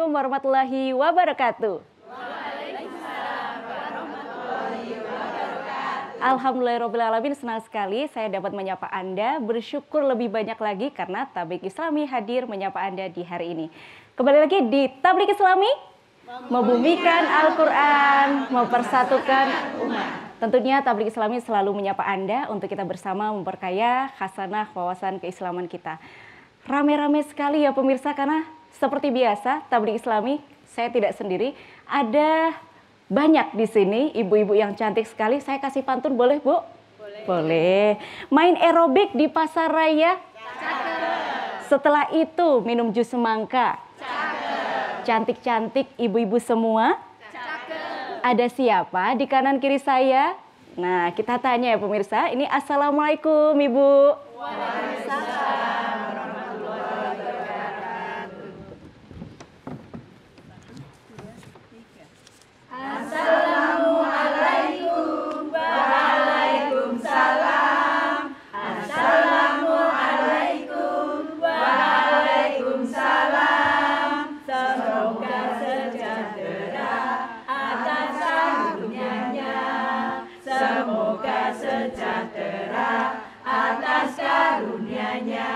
Assalamualaikum warahmatullahi wabarakatuh. Alhamdulillahirrahmanirrahim, senang sekali saya dapat menyapa Anda. Bersyukur lebih banyak lagi karena Tablik Islami hadir menyapa Anda di hari ini. Kembali lagi di Tablik Islami, membumikan Al-Quran, mempersatukan umat. Tentunya Tablik Islami selalu menyapa Anda untuk kita bersama memperkaya khasanah wawasan keislaman kita. Rame-rame sekali ya pemirsa, karena seperti biasa Tablik Islami saya tidak sendiri, ada banyak di sini ibu-ibu yang cantik sekali. Saya kasih pantun boleh, Bu? Boleh. Boleh. Main aerobik di pasar raya? Cakep. Setelah itu minum jus semangka? Cakep. Cantik-cantik ibu-ibu semua? Cakep. Ada siapa di kanan kiri saya? Nah, kita tanya ya pemirsa. Ini Assalamualaikum Ibu. Waalaikumsalam. Assalamualaikum, waalaikumsalam. Assalamualaikum, waalaikumsalam. Semoga sejahtera atas karunia-Nya. Semoga sejahtera atas karunia-Nya.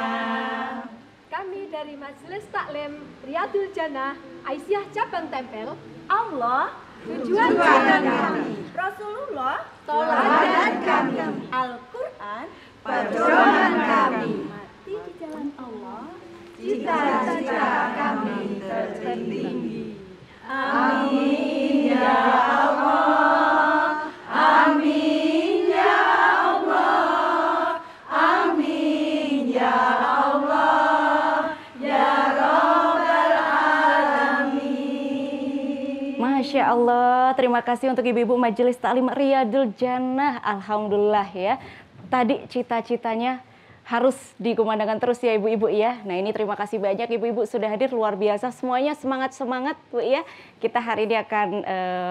Kami dari Majelis Taklim Riyadul Jannah, Aisyah Cabang Tempel. Allah Tujuan kami, Rasulullah teladan kami, Al-Quran pedoman kami. mati di jalan Allah, Cita-cita kami tertinggi. Amin ya Allah, amin ya Allah, amin ya Allah, ya Rabbal Alamin. Masya Allah, terima kasih untuk ibu-ibu Majelis Taklim Riyadul Jannah. Alhamdulillah ya. Tadi cita-citanya harus dikumandangkan terus ya ibu-ibu ya. Nah ini terima kasih banyak ibu-ibu sudah hadir, luar biasa. Semuanya semangat-semangat Bu ya. Kita hari ini akan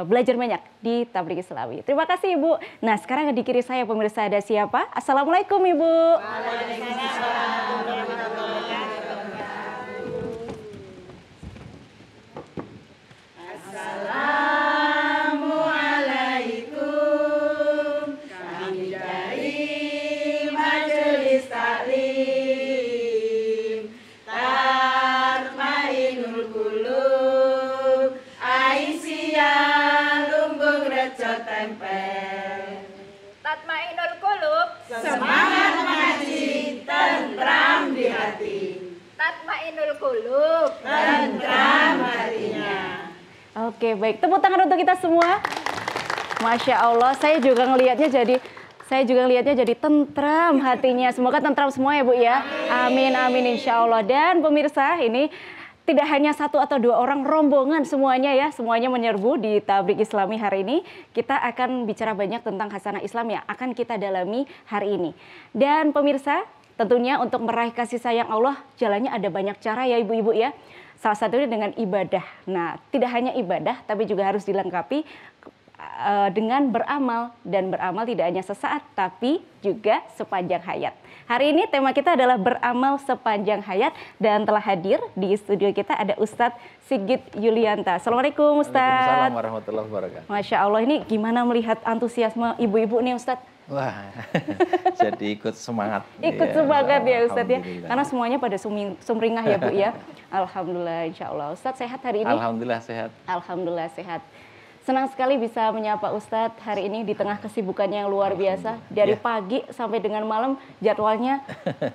belajar banyak di Tablik Islami. Terima kasih Ibu. Nah sekarang di kiri saya pemirsa ada siapa? Assalamualaikum Ibu. Assalamualaikum, kami dari Majelis Taklim Tatmainul Qulub, Aisyah Lumbung Rejo Tempel. Tatmainul Qulub, Semangat mengaji, tentram di hati, Tatmainul Qulub. tentram hatinya. Oke baik, tepuk tangan untuk kita semua. Masya Allah, saya juga ngelihatnya jadi tentram hatinya. Semoga tentram semua ya Bu ya. Amin, amin insya Allah. Dan pemirsa ini tidak hanya satu atau dua orang, rombongan semuanya ya. Semuanya menyerbu di Tablik Islami hari ini. Kita akan bicara banyak tentang khasanah Islam yang akan kita dalami hari ini. Dan pemirsa, tentunya untuk meraih kasih sayang Allah, jalannya ada banyak cara ya ibu-ibu ya. Salah satunya dengan ibadah. Nah, tidak hanya ibadah, tapi juga harus dilengkapi dengan beramal. Dan beramal tidak hanya sesaat, tapi juga sepanjang hayat. Hari ini tema kita adalah beramal sepanjang hayat. Dan telah hadir di studio kita ada Ustadz Sigit Yulianta. Assalamualaikum Ustadz. Waalaikumsalam warahmatullahi wabarakatuh. Masya Allah, ini gimana melihat antusiasme ibu-ibu nih Ustadz? Wah, jadi ikut semangat. Ikut semangat ya Ustadz ya. Alhamdulillah. Karena semuanya pada sumringah ya Bu ya. Alhamdulillah insya Allah. Ustadz sehat hari ini? Alhamdulillah sehat. Alhamdulillah sehat. Senang sekali bisa menyapa Ustadz hari ini di tengah kesibukannya yang luar biasa. Dari pagi sampai dengan malam jadwalnya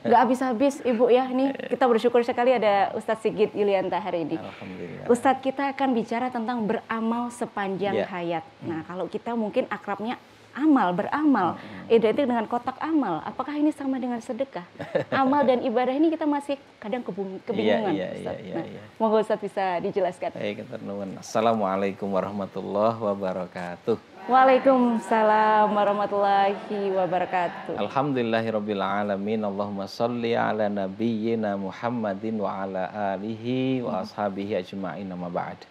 nggak habis-habis Ibu ya. Ini kita bersyukur sekali ada Ustadz Sigit Yulianta hari ini. Alhamdulillah. Ustadz kita akan bicara tentang beramal sepanjang Ya. hayat. Nah kalau kita mungkin akrabnya beramal, identik dengan kotak amal. Apakah ini sama dengan sedekah? Amal dan ibadah ini kita masih kadang kebingungan. Iya, Ustadz. iya, Nah, iya. monggo Ustadz bisa dijelaskan. Baik, nuwun. Assalamualaikum warahmatullahi wabarakatuh. Waalaikumsalam warahmatullahi wabarakatuh. Alhamdulillahirabbil alamin. Allahumma sholli ala nabiyyina Muhammadin wa ala alihi wa ashabihi ajma'in, amma ba'd.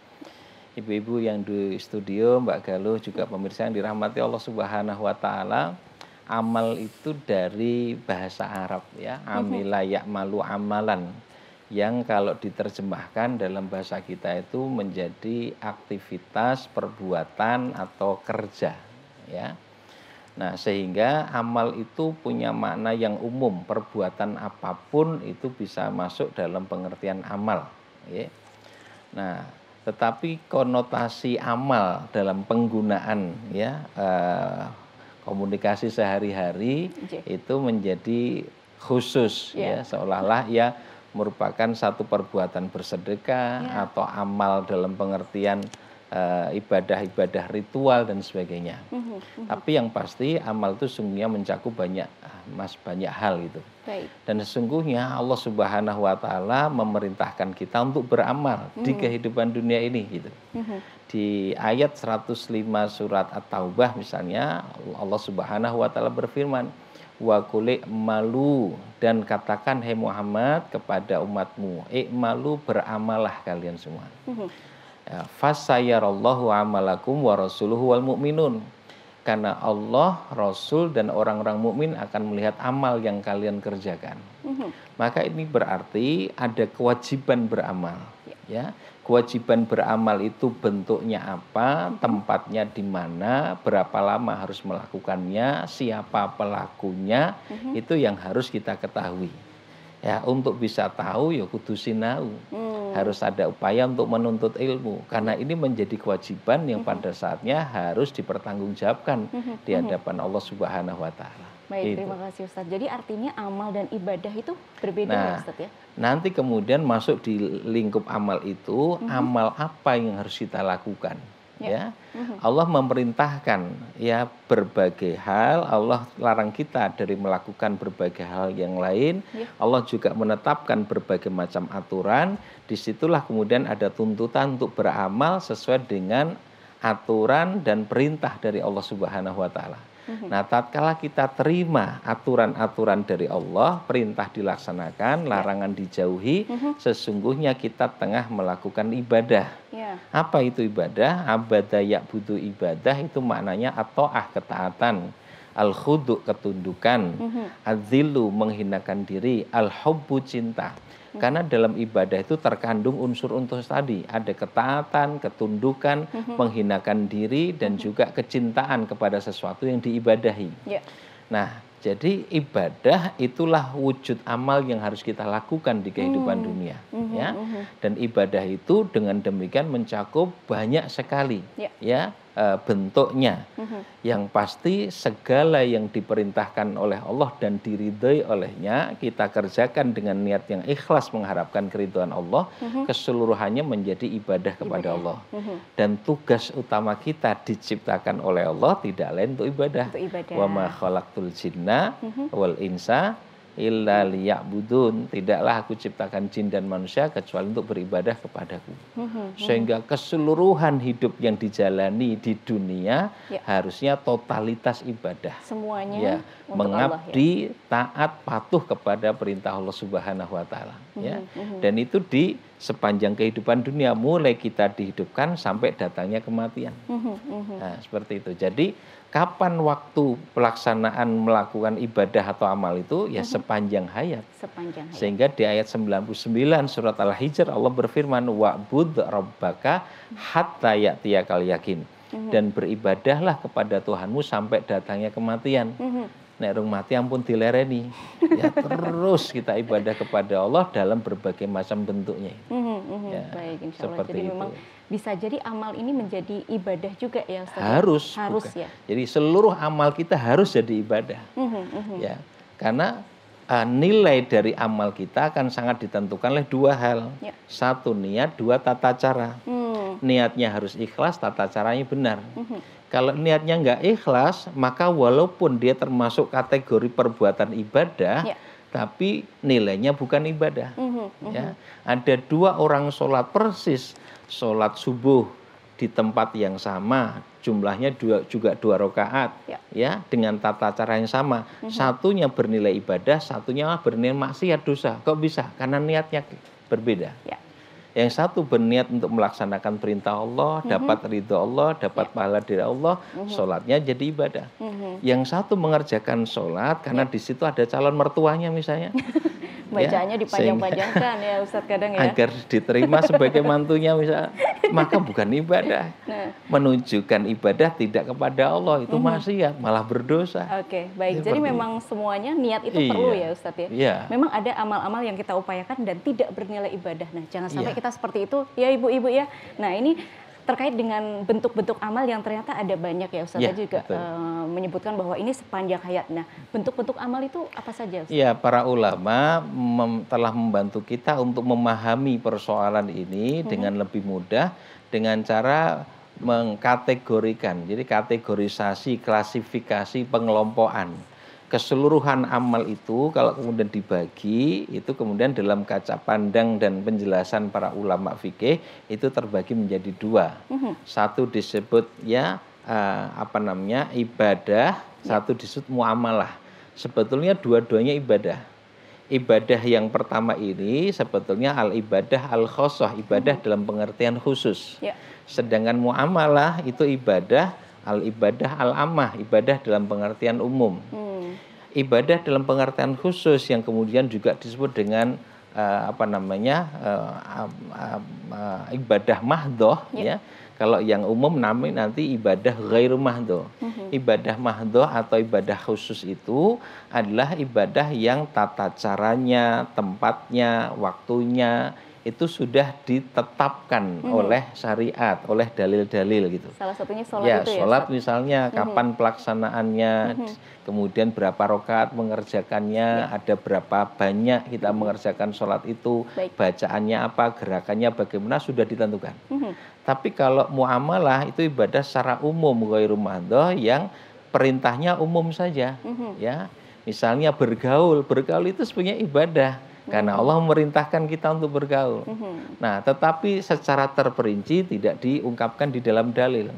Ibu-ibu yang di studio, Mbak Galuh, juga pemirsa yang dirahmati Allah Subhanahu wa taala. Amal itu dari bahasa Arab ya, amila ya'malu amalan. yang kalau diterjemahkan dalam bahasa kita itu menjadi aktivitas, perbuatan atau kerja, ya. Nah, sehingga amal itu punya makna yang umum, perbuatan apapun itu bisa masuk dalam pengertian amal, ya. Nah, tetapi konotasi amal dalam penggunaan komunikasi sehari-hari itu menjadi khusus, ya, seolah-olah ya merupakan satu perbuatan bersedekah atau amal dalam pengertian ibadah-ibadah ritual dan sebagainya. Tapi yang pasti amal itu sungguhnya mencakup banyak hal gitu. Baik. Dan sesungguhnya Allah Subhanahu wa taala memerintahkan kita untuk beramal di kehidupan dunia ini gitu. Di ayat 105 surat At-Taubah misalnya Allah Subhanahu wa taala berfirman, wa qul malu, dan katakan hai Muhammad kepada umatmu, ikmalu, beramalah kalian semua. Fasayarallahu amalakum wa rasuluhu wal mu'minun. Karena Allah, Rasul dan orang-orang mukmin akan melihat amal yang kalian kerjakan. Maka ini berarti ada kewajiban beramal, ya. Kewajiban beramal itu bentuknya apa, tempatnya di mana, berapa lama harus melakukannya, siapa pelakunya, itu yang harus kita ketahui. Ya, untuk bisa tahu ya kudu sinau. Harus ada upaya untuk menuntut ilmu, karena ini menjadi kewajiban yang pada saatnya harus dipertanggungjawabkan di hadapan Allah Subhanahu wa taala. Baik, terima kasih Ustadz. Jadi artinya amal dan ibadah itu berbeda ya Ustadz ya? Nanti kemudian masuk di lingkup amal itu, amal apa yang harus kita lakukan? Ya, Allah memerintahkan ya berbagai hal, Allah larang kita dari melakukan berbagai hal yang lain. Allah juga menetapkan berbagai macam aturan. Disitulah kemudian ada tuntutan untuk beramal sesuai dengan aturan dan perintah dari Allah Subhanahu wa taala. Nah, tatkala kita terima aturan-aturan dari Allah, perintah dilaksanakan, larangan dijauhi, sesungguhnya kita tengah melakukan ibadah. Apa itu ibadah? Abadah ya'budu ibadah itu maknanya at-ta'ah, ketaatan, al-khudu, ketundukan, az-zillu, menghinakan diri, al-hubbu, cinta. Karena dalam ibadah itu terkandung unsur-unsur tadi, ada ketaatan, ketundukan, menghinakan diri, dan juga kecintaan kepada sesuatu yang diibadahi. Nah, jadi ibadah itulah wujud amal yang harus kita lakukan di kehidupan dunia, ya. Dan ibadah itu dengan demikian mencakup banyak sekali, ya, bentuknya. Yang pasti segala yang diperintahkan oleh Allah dan diridhoi olehnya kita kerjakan dengan niat yang ikhlas mengharapkan keridhaan Allah, keseluruhannya menjadi ibadah kepada Allah. Dan tugas utama kita diciptakan oleh Allah tidak lain untuk ibadah. Wa ma khalaqtul jinna wal insa illa liya'budun. Tidaklah aku ciptakan jin dan manusia kecuali untuk beribadah kepadaku. Sehingga keseluruhan hidup yang dijalani di dunia harusnya totalitas ibadah. Semuanya mengabdi, taat, patuh kepada perintah Allah Subhanahu wa taala, ya. Dan itu di sepanjang kehidupan dunia, mulai kita dihidupkan sampai datangnya kematian. Nah, seperti itu. Jadi kapan waktu pelaksanaan melakukan ibadah atau amal itu? Ya sepanjang hayat. Sehingga di ayat 99 surat Al-Hijr Allah berfirman, wa'bud rabbaka hatta ya'tiyakal yakin. Dan beribadahlah kepada Tuhanmu sampai datangnya kematian. Nek rung mati ampun dilereni. Ya, terus kita ibadah kepada Allah dalam berbagai macam bentuknya. Ya, baik, insya Allah. Jadi memang bisa jadi amal ini menjadi ibadah juga ya Ustaz? Harus ya. Jadi seluruh amal kita harus jadi ibadah. Ya, karena nilai dari amal kita akan sangat ditentukan oleh dua hal. Satu niat, dua tata cara. Niatnya harus ikhlas, tata caranya benar. Kalau niatnya nggak ikhlas, maka walaupun dia termasuk kategori perbuatan ibadah, tapi nilainya bukan ibadah. Ya, ada dua orang sholat persis, sholat subuh di tempat yang sama, jumlahnya juga 2 rakaat, ya, dengan tata cara yang sama. Satunya bernilai ibadah, satunya bernilai maksiat, dosa. Kok bisa? Karena niatnya berbeda. Yang satu berniat untuk melaksanakan perintah Allah, dapat ridho Allah, dapat pahala dari Allah, sholatnya jadi ibadah. Yang satu mengerjakan sholat karena di situ ada calon mertuanya misalnya. Bacaannya dipanjang-panjangkan ya Ustadz kadang ya. Agar diterima sebagai mantunya misal, maka bukan ibadah. Menunjukkan ibadah tidak kepada Allah itu maksiat, malah berdosa. Oke, baik. Jadi Seperti memang semuanya niat itu perlu ya Ustadz ya. Iya. Memang ada amal-amal yang kita upayakan dan tidak bernilai ibadah. Nah, jangan sampai Iya. kita seperti itu ya ibu-ibu ya. Nah, ini terkait dengan bentuk-bentuk amal yang ternyata ada banyak ya Ustadz Ya, juga betul. menyebutkan bahwa ini sepanjang hayat. Nah, bentuk-bentuk amal itu apa saja Ustadz? Ya, para ulama telah membantu kita untuk memahami persoalan ini dengan lebih mudah dengan cara mengkategorikan. Jadi kategorisasi, klasifikasi, pengelompokan. Keseluruhan amal itu kalau kemudian dibagi, itu kemudian dalam kaca pandang dan penjelasan para ulama fikih itu terbagi menjadi dua. Satu disebut ibadah, satu disebut muamalah. Sebetulnya dua-duanya ibadah. Ibadah yang pertama ini sebetulnya al-ibadah al-khosoh, ibadah dalam pengertian khusus. Ya. Sedangkan muamalah itu ibadah al-ibadah al-ammah, ibadah dalam pengertian umum. Ibadah dalam pengertian khusus yang kemudian juga disebut dengan ibadah mahdoh, ya. Kalau yang umum namanya nanti ibadah ghairu mahdoh. Ibadah mahdoh atau ibadah khusus itu adalah ibadah yang tata caranya, tempatnya, waktunya itu sudah ditetapkan oleh syariat, oleh dalil-dalil gitu. Salah satunya sholat Ya, itu ya sholat Ustadz? misalnya kapan pelaksanaannya, kemudian berapa rakaat mengerjakannya, ada berapa banyak kita mengerjakan sholat itu, Baik. bacaannya apa, gerakannya bagaimana sudah ditentukan. Tapi kalau muamalah itu ibadah secara umum, ghairu mahdoh yang perintahnya umum saja, ya. Misalnya bergaul itu sebenarnya ibadah. Karena Allah memerintahkan kita untuk bergaul. Nah, tetapi secara terperinci tidak diungkapkan di dalam dalil.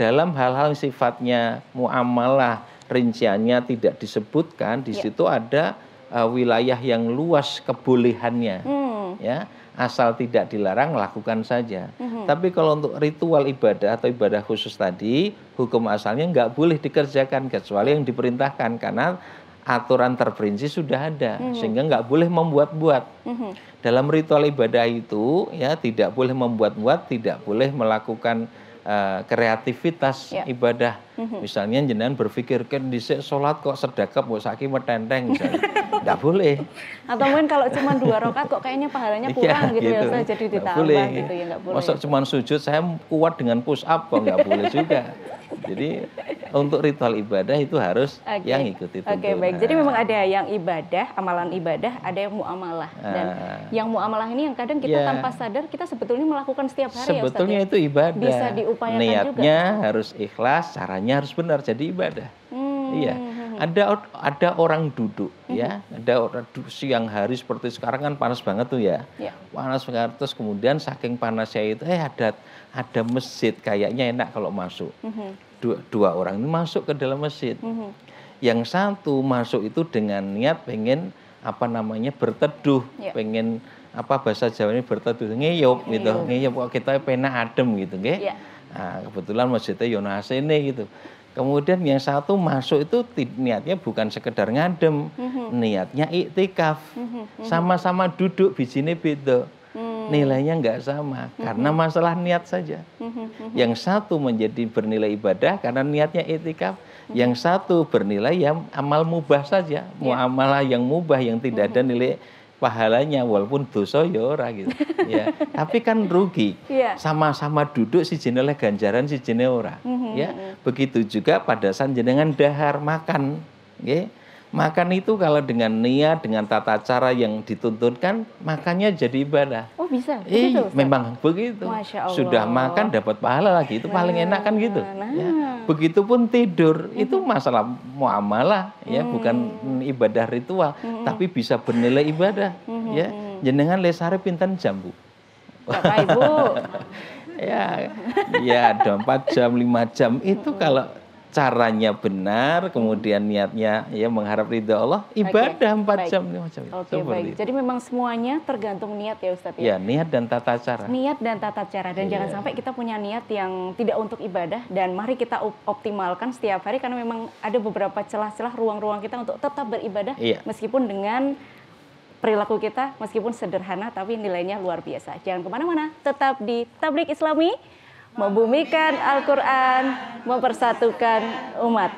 Dalam hal-hal sifatnya muamalah, rinciannya tidak disebutkan. Di situ ada wilayah yang luas kebolehannya, ya. Asal tidak dilarang, lakukan saja. Tapi kalau untuk ritual ibadah atau ibadah khusus tadi, hukum asalnya nggak boleh dikerjakan kecuali yang diperintahkan karena aturan terperinci sudah ada, sehingga nggak boleh membuat-buat. Dalam ritual ibadah itu ya tidak boleh membuat-buat, tidak boleh melakukan kreativitas ibadah. Misalnya jenengan berpikir kan dhisik salat kok sedekap kok saiki metenteng misalnya. Nggak boleh. Atau mungkin kalau cuma 2 rakaat kok kayaknya pahalanya kurang gitu ya Ustadz, jadi Nggak ditambah boleh. gitu ya nggak boleh. Masa cuma sujud saya kuat dengan push up kok nggak boleh juga. Jadi untuk ritual ibadah itu harus yang ikuti tuntunan. Oke, baik. Jadi memang ada yang ibadah, amalan ibadah, ada yang muamalah. Dan yang muamalah ini yang kadang kita tanpa sadar kita sebetulnya melakukan setiap hari sebetulnya ya Ustadz. itu ibadah. Bisa diupayakan niatnya juga. harus ikhlas, caranya harus benar jadi ibadah. Iya. Ada orang duduk ya, ada orang siang hari seperti sekarang kan panas banget tuh ya. Panas banget terus kemudian saking panasnya itu ada masjid kayaknya enak kalau masuk. Dua orang ini masuk ke dalam masjid. Yang satu masuk itu dengan niat pengen berteduh, pengen bahasa Jawa ini berteduh, ngeyup gitu, ngeyup kok kita penak adem gitu, nggih. Nah, kebetulan masjidnya yo ana AC-ne gitu. Kemudian yang satu masuk itu niatnya bukan sekedar ngadem, niatnya iktikaf. Sama-sama duduk bijine beda. Nilainya nggak sama karena masalah niat saja. Yang satu menjadi bernilai ibadah karena niatnya iktikaf, yang satu bernilai yang amal mubah saja, muamalah yang mubah yang tidak ada nilai pahalanya walaupun dosa ya ora gitu. Ya, tapi kan rugi. Sama-sama duduk si jenenge ganjaran si jenenge ora. Ya, begitu juga pada saat jenengan dahar makan, nggih. Makan itu kalau dengan niat, dengan tata cara yang dituntunkan, makannya jadi ibadah. Oh bisa? Begitu, memang begitu. Masya Allah. Sudah makan dapat pahala lagi, itu paling enak kan gitu. Ya. Begitupun tidur, itu masalah muamalah, ya bukan ibadah ritual, tapi bisa bernilai ibadah. Ya, jenengan lesare pinten jam Bu? Bapak Ibu. ya 4 jam, 5 jam itu kalau caranya benar, kemudian niatnya ya mengharap ridha Allah, ibadah 4 jam, 5 jam. Oke, baik. Jadi memang semuanya tergantung niat ya Ustadz ya? Ya, niat dan tata cara. Niat dan tata cara. Dan jangan sampai kita punya niat yang tidak untuk ibadah. Dan mari kita optimalkan setiap hari karena memang ada beberapa celah-celah ruang-ruang kita untuk tetap beribadah meskipun dengan perilaku kita meskipun sederhana tapi nilainya luar biasa. Jangan kemana-mana, tetap di Tablik Islami, membumikan Al-Quran, mempersatukan umat.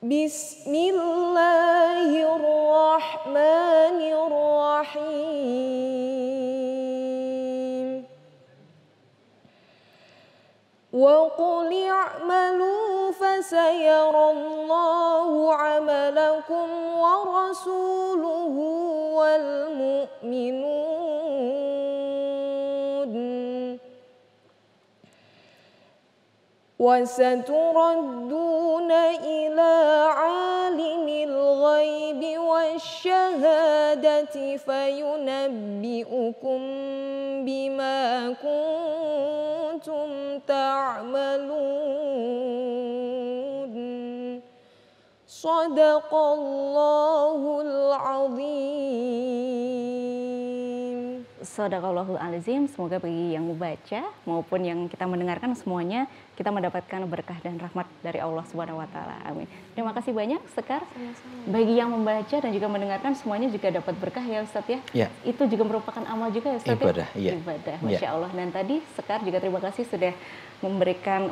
Bismillahirrahmanirrahim. Wa qul i'malu fasayarallahu 'amalakum wa rasuluhu wal mu'minun. وَسَتُرَدُّونَ إِلَى عَالِمِ الْغَيْبِ وَالشَّهَادَةِ فَيُنَبِّئُكُم بِمَا كُنتُمْ تَعْمَلُونَ. صَدَقَ اللَّهُ الْعَظِيم. Shadaqallahul azim. Semoga bagi yang membaca maupun yang kita mendengarkan semuanya kita mendapatkan berkah dan rahmat dari Allah Subhanahu wa taala. Amin. Terima kasih banyak Sekar. Bagi yang membaca dan juga mendengarkan semuanya juga dapat berkah ya Ustaz ya. Ya. Itu juga merupakan amal juga ya Ustaz. Ibadah, ya? iya. Ibadah, Masya Allah. Dan tadi Sekar juga terima kasih sudah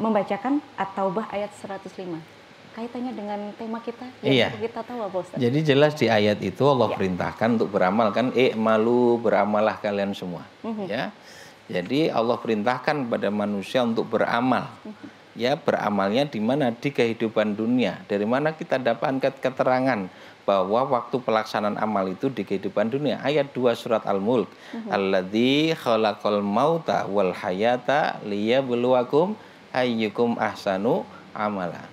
membacakan At-Taubah ayat 105. Kaitannya dengan tema kita yang perlu kita tahu apa Ustaz? Jadi jelas di ayat itu Allah perintahkan untuk beramal kan, malu beramalah kalian semua. Ya. Jadi Allah perintahkan pada manusia untuk beramal. Ya, beramalnya di mana? Di kehidupan dunia. Dari mana kita dapatkan keterangan bahwa waktu pelaksanaan amal itu di kehidupan dunia. Ayat 2 surat Al-Mulk. Alladzi khalaqal mauta wal hayata liyabluwakum ayyukum ahsanu amala.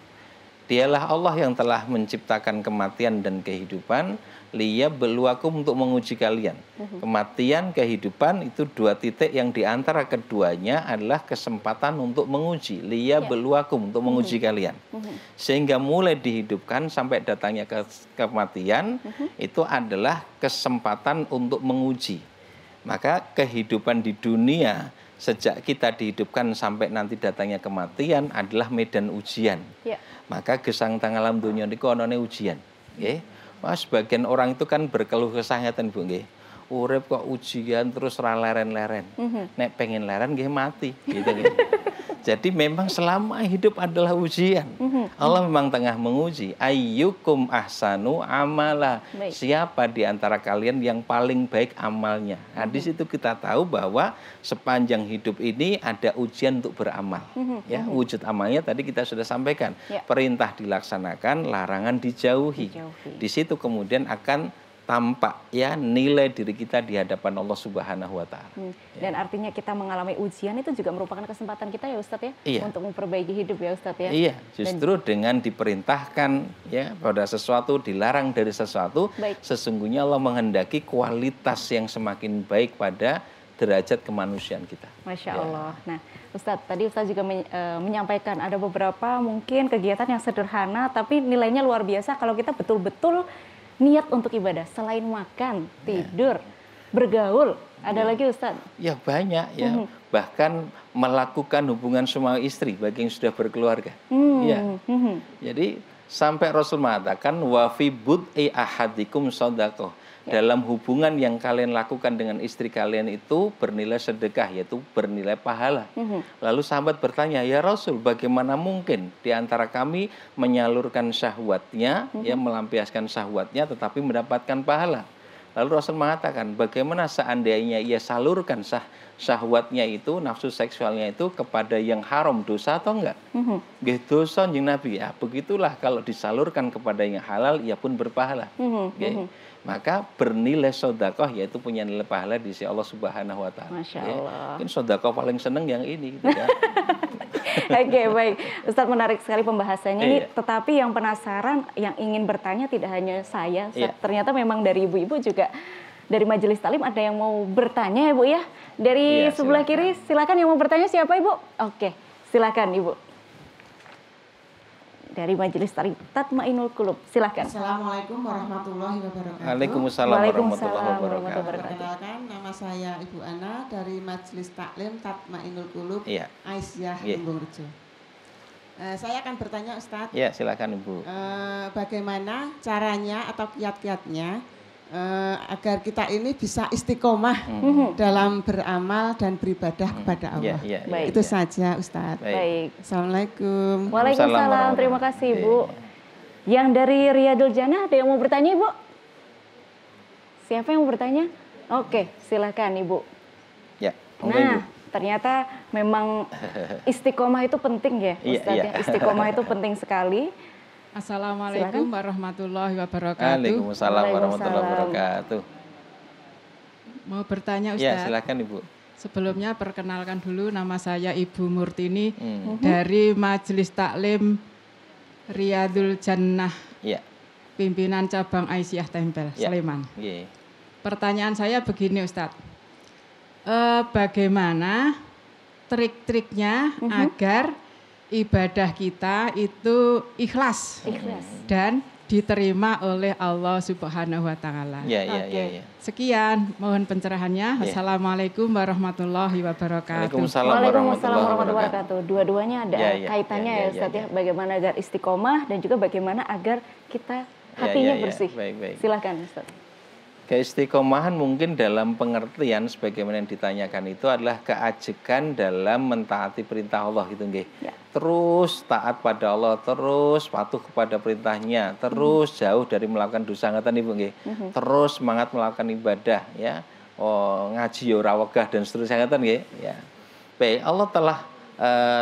Dialah Allah yang telah menciptakan kematian dan kehidupan, liyabluwakum, untuk menguji kalian. Kematian, kehidupan itu dua titik yang diantara keduanya adalah kesempatan untuk menguji. Liyabluwakum, untuk menguji kalian. Sehingga mulai dihidupkan sampai datangnya kematian, itu adalah kesempatan untuk menguji. Maka kehidupan di dunia sejak kita dihidupkan sampai nanti datangnya kematian adalah medan ujian. Maka gesang tanggalam dunia niku onone ujian. Nggih. Mas sebagian orang itu kan berkeluh kesah ngeten Bu nggih. Urip kok ujian terus ra leren-leren. Nek pengen leren nggih mati gitu nggih. Jadi memang selama hidup adalah ujian. Allah memang tengah menguji. Ayyukum ahsanu amala. Siapa di antara kalian yang paling baik amalnya. Nah, di situ kita tahu bahwa sepanjang hidup ini ada ujian untuk beramal. Ya, wujud amalnya tadi kita sudah sampaikan. Perintah dilaksanakan, larangan dijauhi. Di situ kemudian akan tampak ya nilai diri kita di hadapan Allah Subhanahu wa taala. Dan artinya kita mengalami ujian itu juga merupakan kesempatan kita ya Ustadz ya, untuk memperbaiki hidup ya Ustadz ya. Iya, justru dengan diperintahkan ya pada sesuatu, dilarang dari sesuatu, sesungguhnya Allah menghendaki kualitas yang semakin baik pada derajat kemanusiaan kita. Masya Allah. Nah Ustadz, tadi Ustadz juga menyampaikan ada beberapa mungkin kegiatan yang sederhana tapi nilainya luar biasa kalau kita betul-betul niat untuk ibadah, selain makan, tidur, bergaul, ada lagi Ustaz? Ya banyak ya, bahkan melakukan hubungan suami istri bagi yang sudah berkeluarga. Jadi sampai Rasul mengatakan wa fi bud'i ahadikum shadaqah. Dalam hubungan yang kalian lakukan dengan istri kalian itu bernilai sedekah, yaitu bernilai pahala. Lalu sahabat bertanya, ya Rasul, bagaimana mungkin di antara kami menyalurkan syahwatnya, ya melampiaskan syahwatnya, tetapi mendapatkan pahala? Lalu Rasul mengatakan, bagaimana seandainya ia salurkan syahwatnya itu, nafsu seksualnya itu kepada yang haram, dosa atau enggak? Dosa jeung Nabi. Ya, begitulah kalau disalurkan kepada yang halal, ia pun berpahala. Maka bernilai sedekah, yaitu punya nilai pahala di sisi Allah Subhanahu wa taala. Masya Allah. Mungkin sedekah paling seneng yang ini gitu ya. Oke, baik. Ustadz, menarik sekali pembahasannya ini, tetapi yang penasaran, yang ingin bertanya tidak hanya saya, ternyata memang dari ibu-ibu juga dari Majelis Taklim ada yang mau bertanya ya Bu ya. Dari Iya, sebelah silakan. kiri silakan yang mau bertanya siapa Ibu? Oke, silakan Ibu. Dari Majelis Taklim Tatmainul Qulub, silakan. Assalamualaikum warahmatullahi wabarakatuh. Waalaikumsalam Waalaikumsalam warahmatullahi warahmatullahi wabarakatuh. wabarakatuh. Perkenalkan, nama saya Ibu Ana dari Majelis Taklim Tatmainul Qulub Iya. Aisyah Iya. Lumbung Rejo. Saya akan bertanya Ustadz, Ya, silakan Ibu. bagaimana caranya atau kiat-kiatnya agar kita ini bisa istiqomah dalam beramal dan beribadah kepada Ya, Allah. ya, ya. Baik. Itu saja Ustadz. Baik. Assalamualaikum. Waalaikumsalam, terima kasih Ibu. Yang dari Riyadul Jannah ada yang mau bertanya Ibu? Siapa yang mau bertanya? Oke, silakan Ibu. Ya, monggo, Ibu. Nah, ternyata memang istiqomah itu penting ya, Iya, Ustadz iya. ya. Istiqomah itu penting sekali. Assalamualaikum warahmatullahi wabarakatuh. Waalaikumsalam warahmatullahi wabarakatuh. Mau bertanya Ya, Ustaz? silakan Ibu. Sebelumnya perkenalkan dulu, nama saya Ibu Murtini Hmm. dari Majelis Taklim Riyadul Jannah, Ya, pimpinan cabang Aisyah Tempel, Ya. Sleman. nggih. Pertanyaan saya begini Ustadz, bagaimana trik-triknya agar ibadah kita itu ikhlas Ikhlas. dan diterima oleh Allah Subhanahu wa Ta'ala? Ya, ya, Oke. ya, ya. Sekian, mohon pencerahannya. Ya. Assalamualaikum warahmatullahi wabarakatuh. Waalaikumsalam Waalaikumsalam warahmatullahi warahmatullahi wabarakatuh. wabarakatuh. Dua-duanya ada Ya, ya, kaitannya ya, ya, ya, Ustadz ya. ya. Bagaimana agar istiqomah dan juga bagaimana agar kita hatinya ya, ya. bersih. Baik, baik. Silakan Ustadz. Keistiqomahan mungkin dalam pengertian sebagaimana yang ditanyakan itu adalah keajekan dalam mentaati perintah Allah gitu nggih. Ya. Terus taat pada Allah, terus patuh kepada perintahnya, terus jauh dari melakukan dosa ngeten Ibu nggih. Terus semangat melakukan ibadah ya. Oh, ngaji ya ora wegah dan seterusnya ngeten nggih. Ya. Baik, Allah telah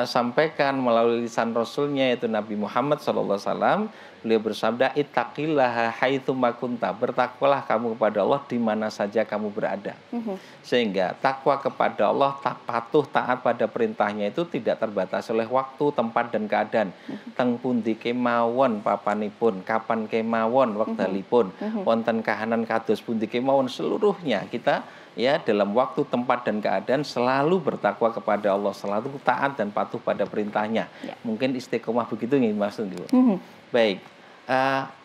sampaikan melalui lisan Rasulnya yaitu Nabi Muhammad SAW. Beliau bersabda, ittaqillaha haitsu ma kunta, bertakwalah kamu kepada Allah di mana saja kamu berada. Sehingga takwa kepada Allah, patuh taat pada perintahnya itu tidak terbatas oleh waktu, tempat dan keadaan. Teng pundi kemawon papanipun, kapan kemawon wekdalipun, wonten kahanan kados pundi kemawon, seluruhnya kita ya dalam waktu, tempat dan keadaan selalu bertakwa kepada Allah, selalu taat dan patuh pada perintahnya. Ya. Mungkin istiqomah begitu nih maksud Ibu. Baik,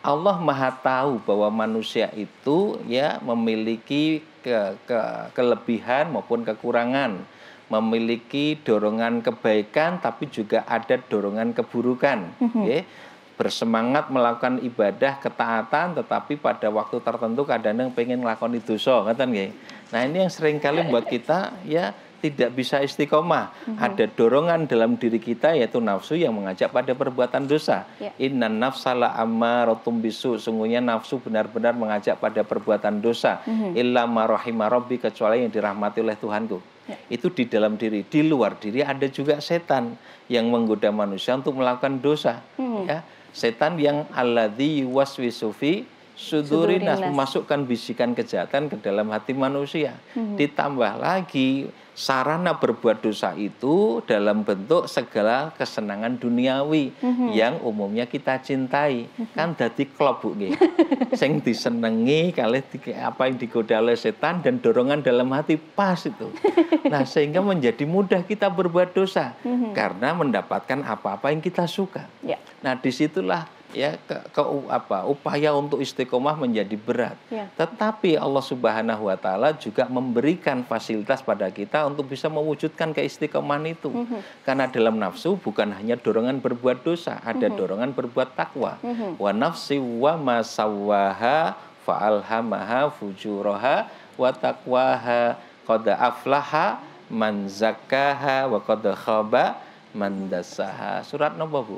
Allah Maha tahu bahwa manusia itu ya memiliki kelebihan maupun kekurangan, memiliki dorongan kebaikan tapi juga ada dorongan keburukan. Ya. Bersemangat melakukan ibadah ketaatan tetapi pada waktu tertentu kadang-kadang pengen nglakoni dosa, ngoten nggih. Nah, ini yang sering kali membuat kita ya tidak bisa istiqomah. Ada dorongan dalam diri kita yaitu nafsu yang mengajak pada perbuatan dosa. Ya. Innan nafsala ammaratum bisu. Sungguhnya nafsu benar-benar mengajak pada perbuatan dosa. Illa ma rahima rabbi, kecuali yang dirahmati oleh Tuhanku. Ya. Itu di dalam diri. Di luar diri ada juga setan yang menggoda manusia untuk melakukan dosa. Ya. Setan yang alladzi yuwaswisu fi sudurin nas, memasukkan bisikan kejahatan ke dalam hati manusia. Ditambah lagi sarana berbuat dosa itu dalam bentuk segala kesenangan duniawi yang umumnya kita cintai. Kan dadi klop Bu nggih. Sing disenengi kalih apa yang digoda oleh setan dan dorongan dalam hati pas itu. Nah, sehingga menjadi mudah kita berbuat dosa karena mendapatkan apa-apa yang kita suka. Ya. Nah, disitulah ya upaya untuk istiqomah menjadi berat. Ya. Tetapi Allah Subhanahu wa taala juga memberikan fasilitas pada kita untuk bisa mewujudkan keistiqomahan itu. Karena dalam nafsu bukan hanya dorongan berbuat dosa, ada dorongan berbuat takwa. Wa nafsi wa ma sawwaha fa'alhamaha fujuraha wa taqwaha qad aflaha man zakkaha wa qad khaba man dassaha. Surat napa Bu?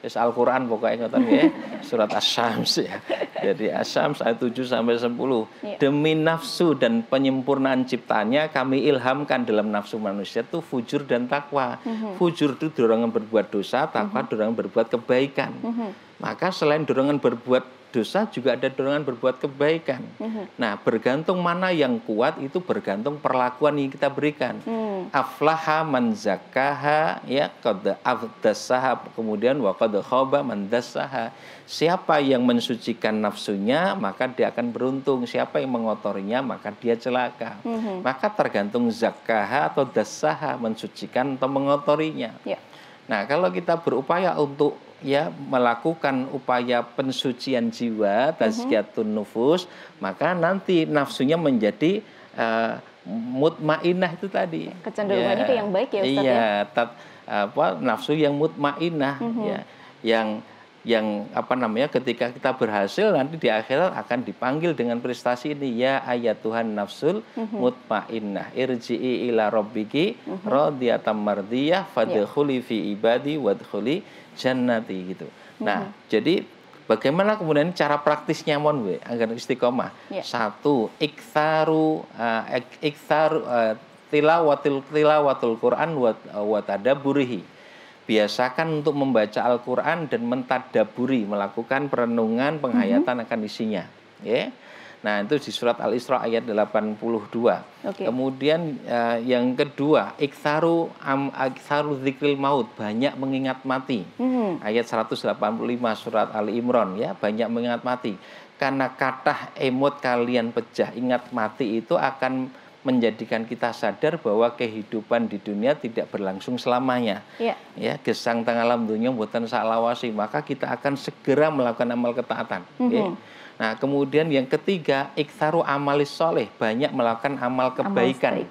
Is Al-Qur'an pokoknya ngoten nggih. Surat Asy-Syams ya. Jadi Asy-Syams ayat 7 sampai 10. Ya. Demi nafsu dan penyempurnaan ciptanya kami ilhamkan dalam nafsu manusia itu fujur dan takwa. Fujur itu dorongan berbuat dosa, takwa dorongan berbuat kebaikan. Maka selain dorongan berbuat dosa juga ada dorongan berbuat kebaikan. Nah, bergantung mana yang kuat itu bergantung perlakuan yang kita berikan. Aflaha man zakkaha, ya, qad afdasaha, kemudian wa qad khaba man dassaha. Siapa yang mensucikan nafsunya maka dia akan beruntung, siapa yang mengotorinya maka dia celaka. Maka tergantung zakkaha atau dassaha, mensucikan atau mengotorinya. Ya. Nah, kalau kita berupaya untuk ya melakukan upaya pensucian jiwa, tazkiyatun nufus, maka nanti nafsunya menjadi mutmainah itu tadi. Kecenderungannya ke yang baik ya Ustaz, iya, nafsu yang mutmainah, ya, yang apa namanya, ketika kita berhasil nanti di akhirat akan dipanggil dengan prestasi ini, ya ayatuhan nafsul mutmainnah irji'i ila rabbiki radiyatan mardiyah fadkhuli fi ibadi wadkhuli jannati gitu. Nah, jadi bagaimana kemudian cara praktisnya mon we agar istiqomah? Satu, iktsaru tilawatul Quran wa tadabburihi. Biasakan untuk membaca Al-Quran dan mentadaburi, melakukan perenungan, penghayatan akan isinya. Ya. Nah, itu di surat Al-Isra ayat 82. Kemudian yang kedua, iktsaru dzikril maut, banyak mengingat mati. Ayat 185 surat Ali Imran, ya, banyak mengingat mati. Karena kathah emot kalian pejah ingat mati itu akan menjadikan kita sadar bahwa kehidupan di dunia tidak berlangsung selamanya. Ya, gesang teng alam dunya mboten salawasi, maka kita akan segera melakukan amal ketaatan. Nah, kemudian yang ketiga, iktsaru amalis soleh, banyak melakukan amal kebaikan.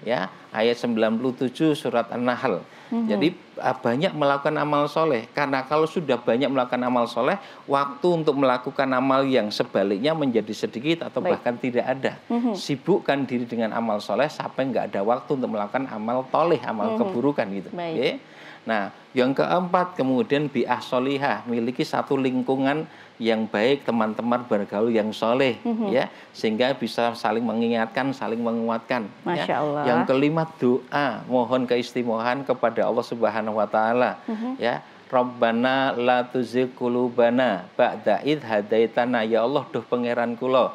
Ya, ayat 97 surat An-Nahl. Jadi banyak melakukan amal soleh, karena kalau sudah banyak melakukan amal soleh, waktu untuk melakukan amal yang sebaliknya menjadi sedikit atau bahkan tidak ada. Sibukkan diri dengan amal soleh sampai nggak ada waktu untuk melakukan amal toleh, amal keburukan gitu. Okay? Nah, yang keempat kemudian bi'ah solihah, miliki satu lingkungan yang baik, teman-teman bergaul yang soleh, ya, sehingga bisa saling mengingatkan, saling menguatkan. Masya Allah. Yang kelima doa, mohon keistimohan kepada Allah Subhanahu Wa Taala, ya. Rabbana la tuzigh qulubana ba'da id hadaitana, ya Allah duh pangeran kula,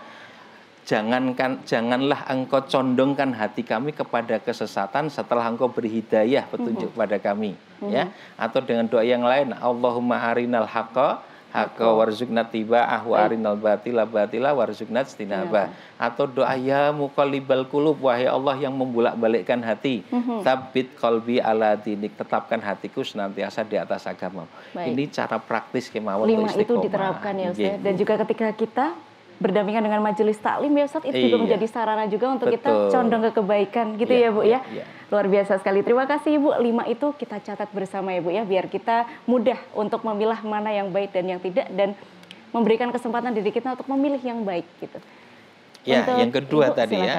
janganlah engkau condongkan hati kami kepada kesesatan setelah engkau beri hidayah, petunjuk kepada kami, ya. Atau dengan doa yang lain, Allahumma arinal haqqa warzuqna tiba'ah wa arinal batila warzuqna istinabah. Atau doa ya muqallibal qulub, wahai Allah yang membolak-balikkan hati, tsabbit qalbi ala dinik, tetapkan hatiku senantiasa di atas agama. Ini cara praktis kemawon untuk istiqomah. 5 itu diterapkan ya Ustaz. Dan juga ketika kita berdampingan dengan majelis taklim ya Ustaz, itu juga menjadi sarana juga untuk kita condong ke kebaikan gitu ya Bu ya. Luar biasa sekali. Terima kasih Ibu. 5 itu kita catat bersama ya Bu ya, biar kita mudah untuk memilah mana yang baik dan yang tidak, dan memberikan kesempatan diri kita untuk memilih yang baik gitu. Ya, untuk yang kedua Ibu, tadi silakan. ya,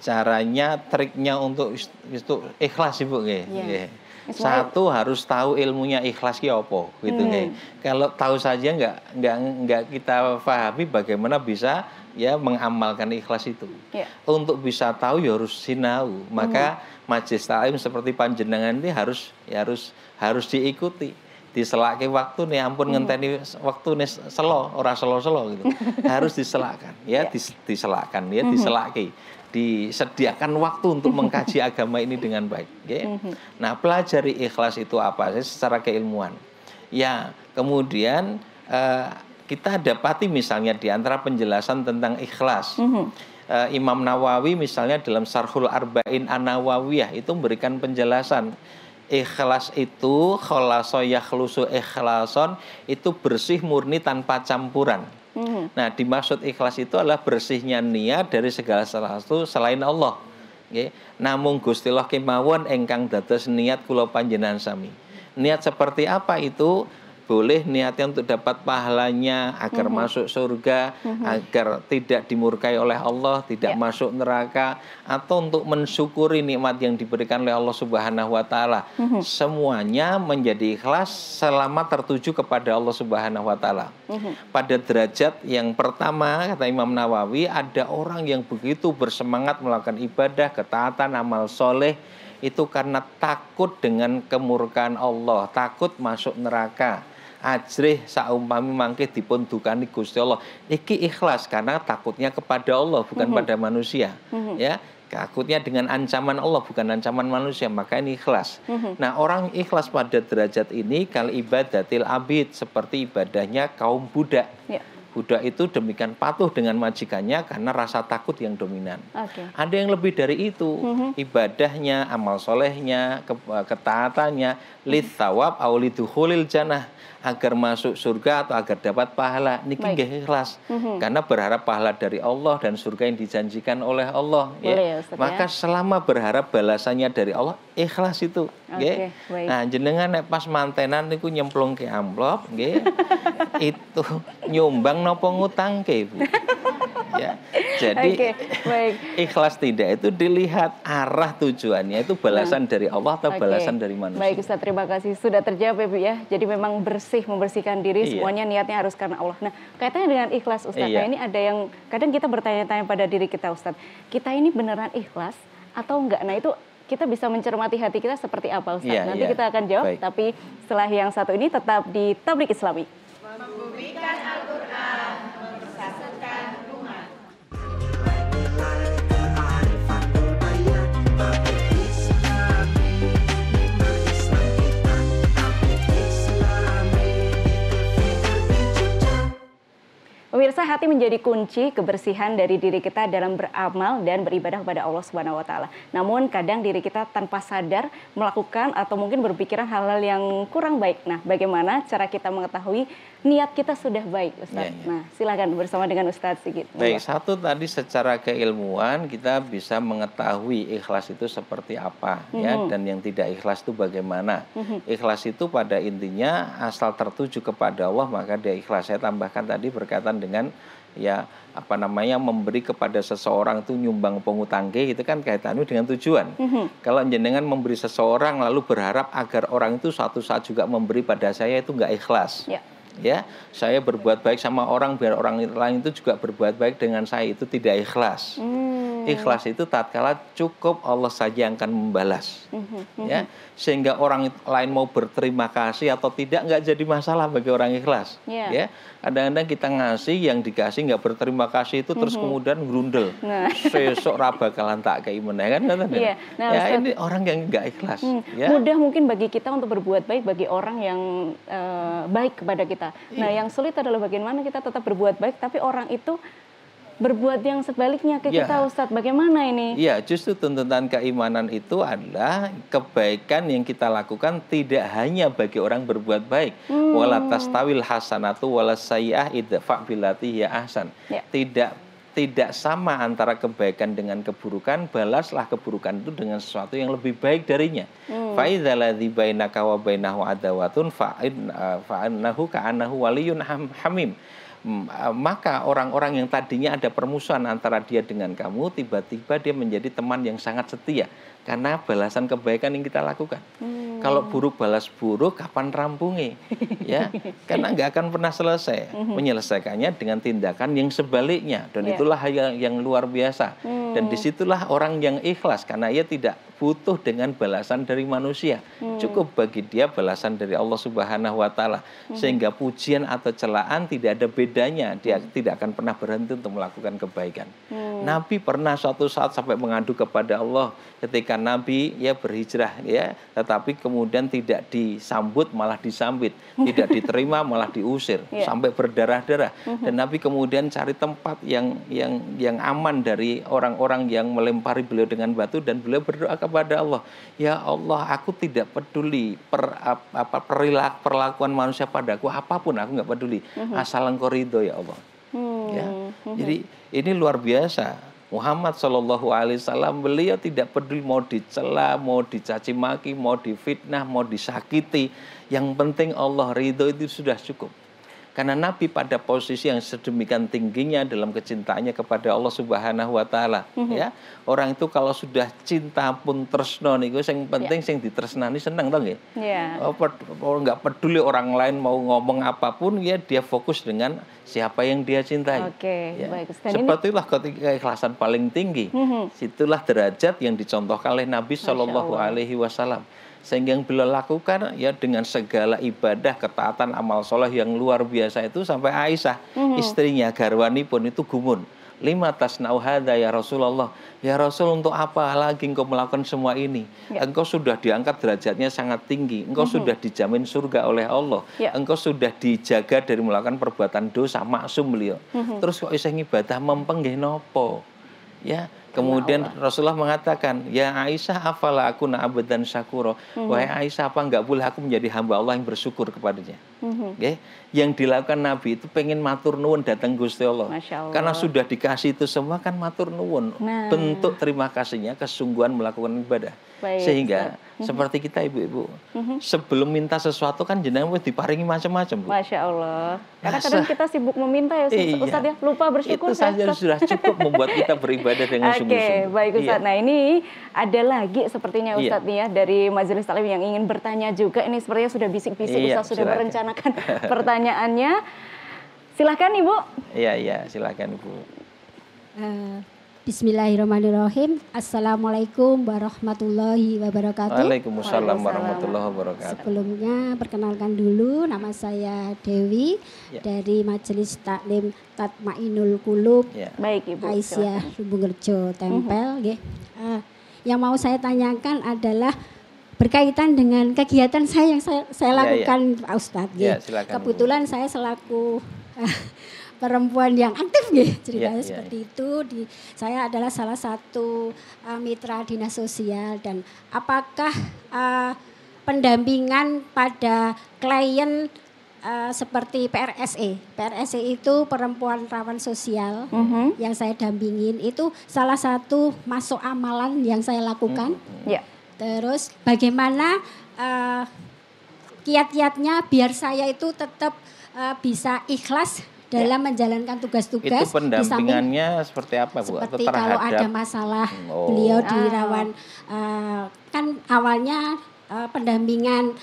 caranya, triknya untuk itu ikhlas Ibu nggih. Satu, harus tahu ilmunya ikhlas ki apa gitu nggih. Kalau tahu saja nggak kita pahami bagaimana bisa ya mengamalkan ikhlas itu. Untuk bisa tahu ya harus sinau. Maka majelis taklim seperti panjenengan ini harus diikuti. Diselake waktu nih, ampun ngenteni waktu nih ora selo gitu. Harus diselakan ya, diselakan ya, diselake. Disediakan waktu untuk mengkaji agama ini dengan baik. Okay? Nah, pelajari ikhlas itu apa sih secara keilmuan. Ya, kemudian kita dapati misalnya di antara penjelasan tentang ikhlas. Imam Nawawi misalnya dalam Syarhul Arba'in An-Nawawiyah itu memberikan penjelasan. Ikhlas itu khalasa yakhlusu ikhlason, itu bersih murni tanpa campuran. Nah, dimaksud ikhlas itu adalah bersihnya niat dari segala sesuatu selain Allah. Okay. Namung Gusti Allah kemawon engkang dados niat kula panjenengan sami. Niat seperti apa itu? Boleh niatnya untuk dapat pahalanya, agar masuk surga, agar tidak dimurkai oleh Allah, tidak masuk neraka, atau untuk mensyukuri nikmat yang diberikan oleh Allah Subhanahu Wa Taala. Semuanya menjadi ikhlas selama tertuju kepada Allah Subhanahu Wa Taala. Pada derajat yang pertama, kata Imam Nawawi, ada orang yang begitu bersemangat melakukan ibadah, ketaatan, amal soleh, itu karena takut dengan kemurkaan Allah, takut masuk neraka. ajrih saumpami mangke dipun dukani Gusti Allah. Iki ikhlas karena takutnya kepada Allah bukan pada manusia. Ya, takutnya dengan ancaman Allah bukan ancaman manusia, maka ini ikhlas. Nah, orang ikhlas pada derajat ini kal ibadatil abid, seperti ibadahnya kaum budak. Ya. Budak itu demikian patuh dengan majikannya karena rasa takut yang dominan. Ada yang lebih dari itu, ibadahnya, amal solehnya, ketaatannya, litsawab au lidukhulil jannah, agar masuk surga atau agar dapat pahala. Niki nggih ikhlas. Karena berharap pahala dari Allah dan surga yang dijanjikan oleh Allah. Boleh, ya, Ustaz, maka selama berharap balasannya dari Allah, ikhlas itu. Baik. Nah, jenengan nek pas mantenan niku nyemplung ke amplop, itu nyumbang nopo ngutang ke, Bu. Ya. Jadi baik. ikhlas tidak itu dilihat arah tujuannya itu balasan dari Allah atau balasan dari manusia. Baik Ustaz, terima kasih sudah terjawab ya Bu ya. Jadi memang bersih, membersihkan diri, semuanya niatnya harus karena Allah. Nah, kaitannya dengan ikhlas Ustaz. Nah, ini ada yang kadang kita bertanya-tanya pada diri kita Ustaz. Kita ini beneran ikhlas atau enggak? Nah, itu kita bisa mencermati hati kita seperti apa Ustaz. Nanti kita akan jawab, tapi setelah yang satu ini tetap di Tablik Islami. Membumikan Al-Quran, mempersatukan umat. Pemirsa, hati menjadi kunci kebersihan dari diri kita dalam beramal dan beribadah kepada Allah Subhanahu wa taala. Namun kadang diri kita tanpa sadar melakukan atau mungkin berpikiran hal-hal yang kurang baik. Nah, bagaimana cara kita mengetahui niat kita sudah baik, Ustaz? Nah, silakan bersama dengan Ustaz Sigit. Baik, satu tadi secara keilmuan kita bisa mengetahui ikhlas itu seperti apa ya, dan yang tidak ikhlas itu bagaimana. Ikhlas itu pada intinya asal tertuju kepada Allah maka dia ikhlas. Saya tambahkan tadi berkaitan dengan ya apa namanya memberi kepada seseorang itu nyumbang pengutangke itu kan kaitannya dengan tujuan. Kalau jenengan memberi seseorang lalu berharap agar orang itu suatu saat juga memberi pada saya, itu nggak ikhlas. Ya, saya berbuat baik sama orang biar orang lain itu juga berbuat baik dengan saya, itu tidak ikhlas. Ikhlas itu tatkala cukup Allah saja yang akan membalas. Ya, sehingga orang lain mau berterima kasih atau tidak nggak jadi masalah bagi orang ikhlas. Ya, kadang-kadang kita ngasih yang dikasih nggak berterima kasih itu terus kemudian grundel. Sesok raba bakalan tak kayak meneh kan? Ya, ini orang yang nggak ikhlas. Ya. Mudah mungkin bagi kita untuk berbuat baik bagi orang yang baik kepada kita. Nah, yang sulit adalah bagaimana kita tetap berbuat baik tapi orang itu berbuat yang sebaliknya ke kita, Ustadz. Bagaimana ini? Iya, justru tuntutan keimanan itu adalah kebaikan yang kita lakukan tidak hanya bagi orang berbuat baik. Wala tastawil hasanatu wala sayyi'ah idfa' billati hiya ahsan. Tidak sama antara kebaikan dengan keburukan, balaslah keburukan itu dengan sesuatu yang lebih baik darinya. Fa idza ladzi bainaka wa bainahu adawatun fa'innahu ka'annahu waliyyun hamim. Maka orang-orang yang tadinya ada permusuhan antara dia dengan kamu, tiba-tiba dia menjadi teman yang sangat setia karena balasan kebaikan yang kita lakukan. Kalau buruk balas buruk, kapan rampungnya? Ya, karena nggak akan pernah selesai. Menyelesaikannya dengan tindakan yang sebaliknya, dan itulah yang luar biasa. Dan disitulah orang yang ikhlas karena ia tidak butuh dengan balasan dari manusia. Cukup bagi dia balasan dari Allah Subhanahu wa taala. Sehingga pujian atau celaan tidak ada bedanya. Dia tidak akan pernah berhenti untuk melakukan kebaikan. Nabi pernah suatu saat sampai mengadu kepada Allah ketika Nabi ya berhijrah ya, tetapi kemudian tidak disambut malah disambit, tidak diterima malah diusir sampai berdarah-darah. Dan Nabi kemudian cari tempat yang aman dari orang-orang yang melempari beliau dengan batu, dan beliau berdoa kepada Allah, ya Allah, aku tidak peduli perlakuan manusia padaku apapun, aku nggak peduli, asal Engkau ridho ya Allah. Ya. Jadi ini luar biasa. Muhammad SAW beliau tidak peduli mau dicela, mau dicaci maki, mau difitnah, mau disakiti. Yang penting Allah ridho, itu sudah cukup. Karena Nabi pada posisi yang sedemikian tingginya dalam kecintaannya kepada Allah Subhanahu wa taala, ya. Orang itu kalau sudah cinta pun tresno niku sing penting sing ditresnani seneng to nggih. Enggak peduli orang lain mau ngomong apapun, ya dia fokus dengan siapa yang dia cintai. Baik. Sepertilah ketika keikhlasan paling tinggi. Situlah derajat yang dicontohkan oleh Nabi Shallallahu alaihi wasallam. Sehingga yang beliau lakukan ya dengan segala ibadah, ketaatan, amal soleh yang luar biasa itu sampai Aisyah, istrinya, garwani pun itu gumun. Lima tasna'u hadza ya Rasulullah. Ya Rasul, untuk apa lagi engkau melakukan semua ini? Engkau sudah diangkat derajatnya sangat tinggi. Engkau sudah dijamin surga oleh Allah. Engkau sudah dijaga dari melakukan perbuatan dosa, maksum beliau. Terus kok isih ngibadah mempeng nggih napa? Ya, kemudian Rasulullah mengatakan, ya Aisyah, afala aku na'abadan syakuro. Wahai Aisyah, apa enggak boleh aku menjadi hamba Allah yang bersyukur kepadanya? Okay? Yang dilakukan Nabi itu pengen matur nuwun datang Gusti Allah. Karena sudah dikasih itu semua kan matur nuwun. Bentuk terima kasihnya kesungguhan melakukan ibadah. Sehingga seperti kita ibu-ibu, sebelum minta sesuatu kan jenengan wis diparingi macam-macam, Bu. Masya Allah. Karena kadang kita sibuk meminta ya Ustaz ya, lupa bersyukur. Itu saja sudah cukup membuat kita beribadah dengan sungguh-sungguh. Baik Ustaz. Nah ini ada lagi sepertinya Ustaz nih ya dari Majelis Taklim yang ingin bertanya juga. Ini sepertinya sudah bisik-bisik Ustaz sudah merencanakan pertanyaannya. Silahkan Ibu. Iya, silahkan Ibu. Bismillahirrahmanirrahim. Assalamualaikum warahmatullahi wabarakatuh. Waalaikumsalam warahmatullahi wabarakatuh. Sebelumnya perkenalkan dulu, nama saya Dewi dari Majelis Taklim Tatmainul Qulub. Baik Ibu. Aisyah Lumbungrejo Tempel. Yang mau saya tanyakan adalah berkaitan dengan kegiatan saya yang saya lakukan, Pak Ustadz. Kebetulan saya selaku perempuan yang aktif ceritanya seperti itu. Saya adalah salah satu mitra dinas sosial, dan apakah pendampingan pada klien seperti PRSE. PRSE itu perempuan rawan sosial yang saya dampingin, itu salah satu masuk amalan yang saya lakukan. Terus bagaimana kiat-kiatnya biar saya itu tetap bisa ikhlas dalam menjalankan tugas-tugas. Itu pendampingannya seperti apa, Bu? Seperti kalau ada masalah beliau dirawan, kan awalnya pendampingan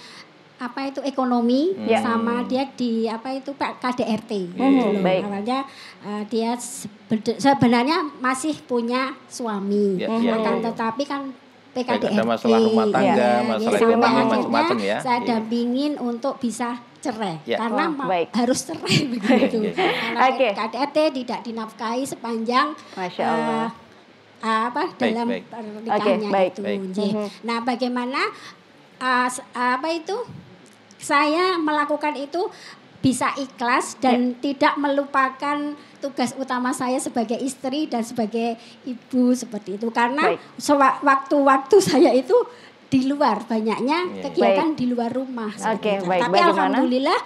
ekonomi sama dia di KDRT. Awalnya dia sebenarnya masih punya suami, akan tetapi kan PKDRT. Ada masalah rumah tangga, masalah ekonomi macam-macam ya. Saya dampingin untuk bisa cerai, karena harus cerai begitu. Karena KDRT tidak dinafkahi sepanjang dalam pernikahannya itu. Nah, bagaimana saya melakukan itu bisa ikhlas dan tidak melupakan tugas utama saya sebagai istri dan sebagai ibu seperti itu, karena waktu-waktu saya itu di luar, banyaknya kegiatan di luar rumah. Tapi alhamdulillah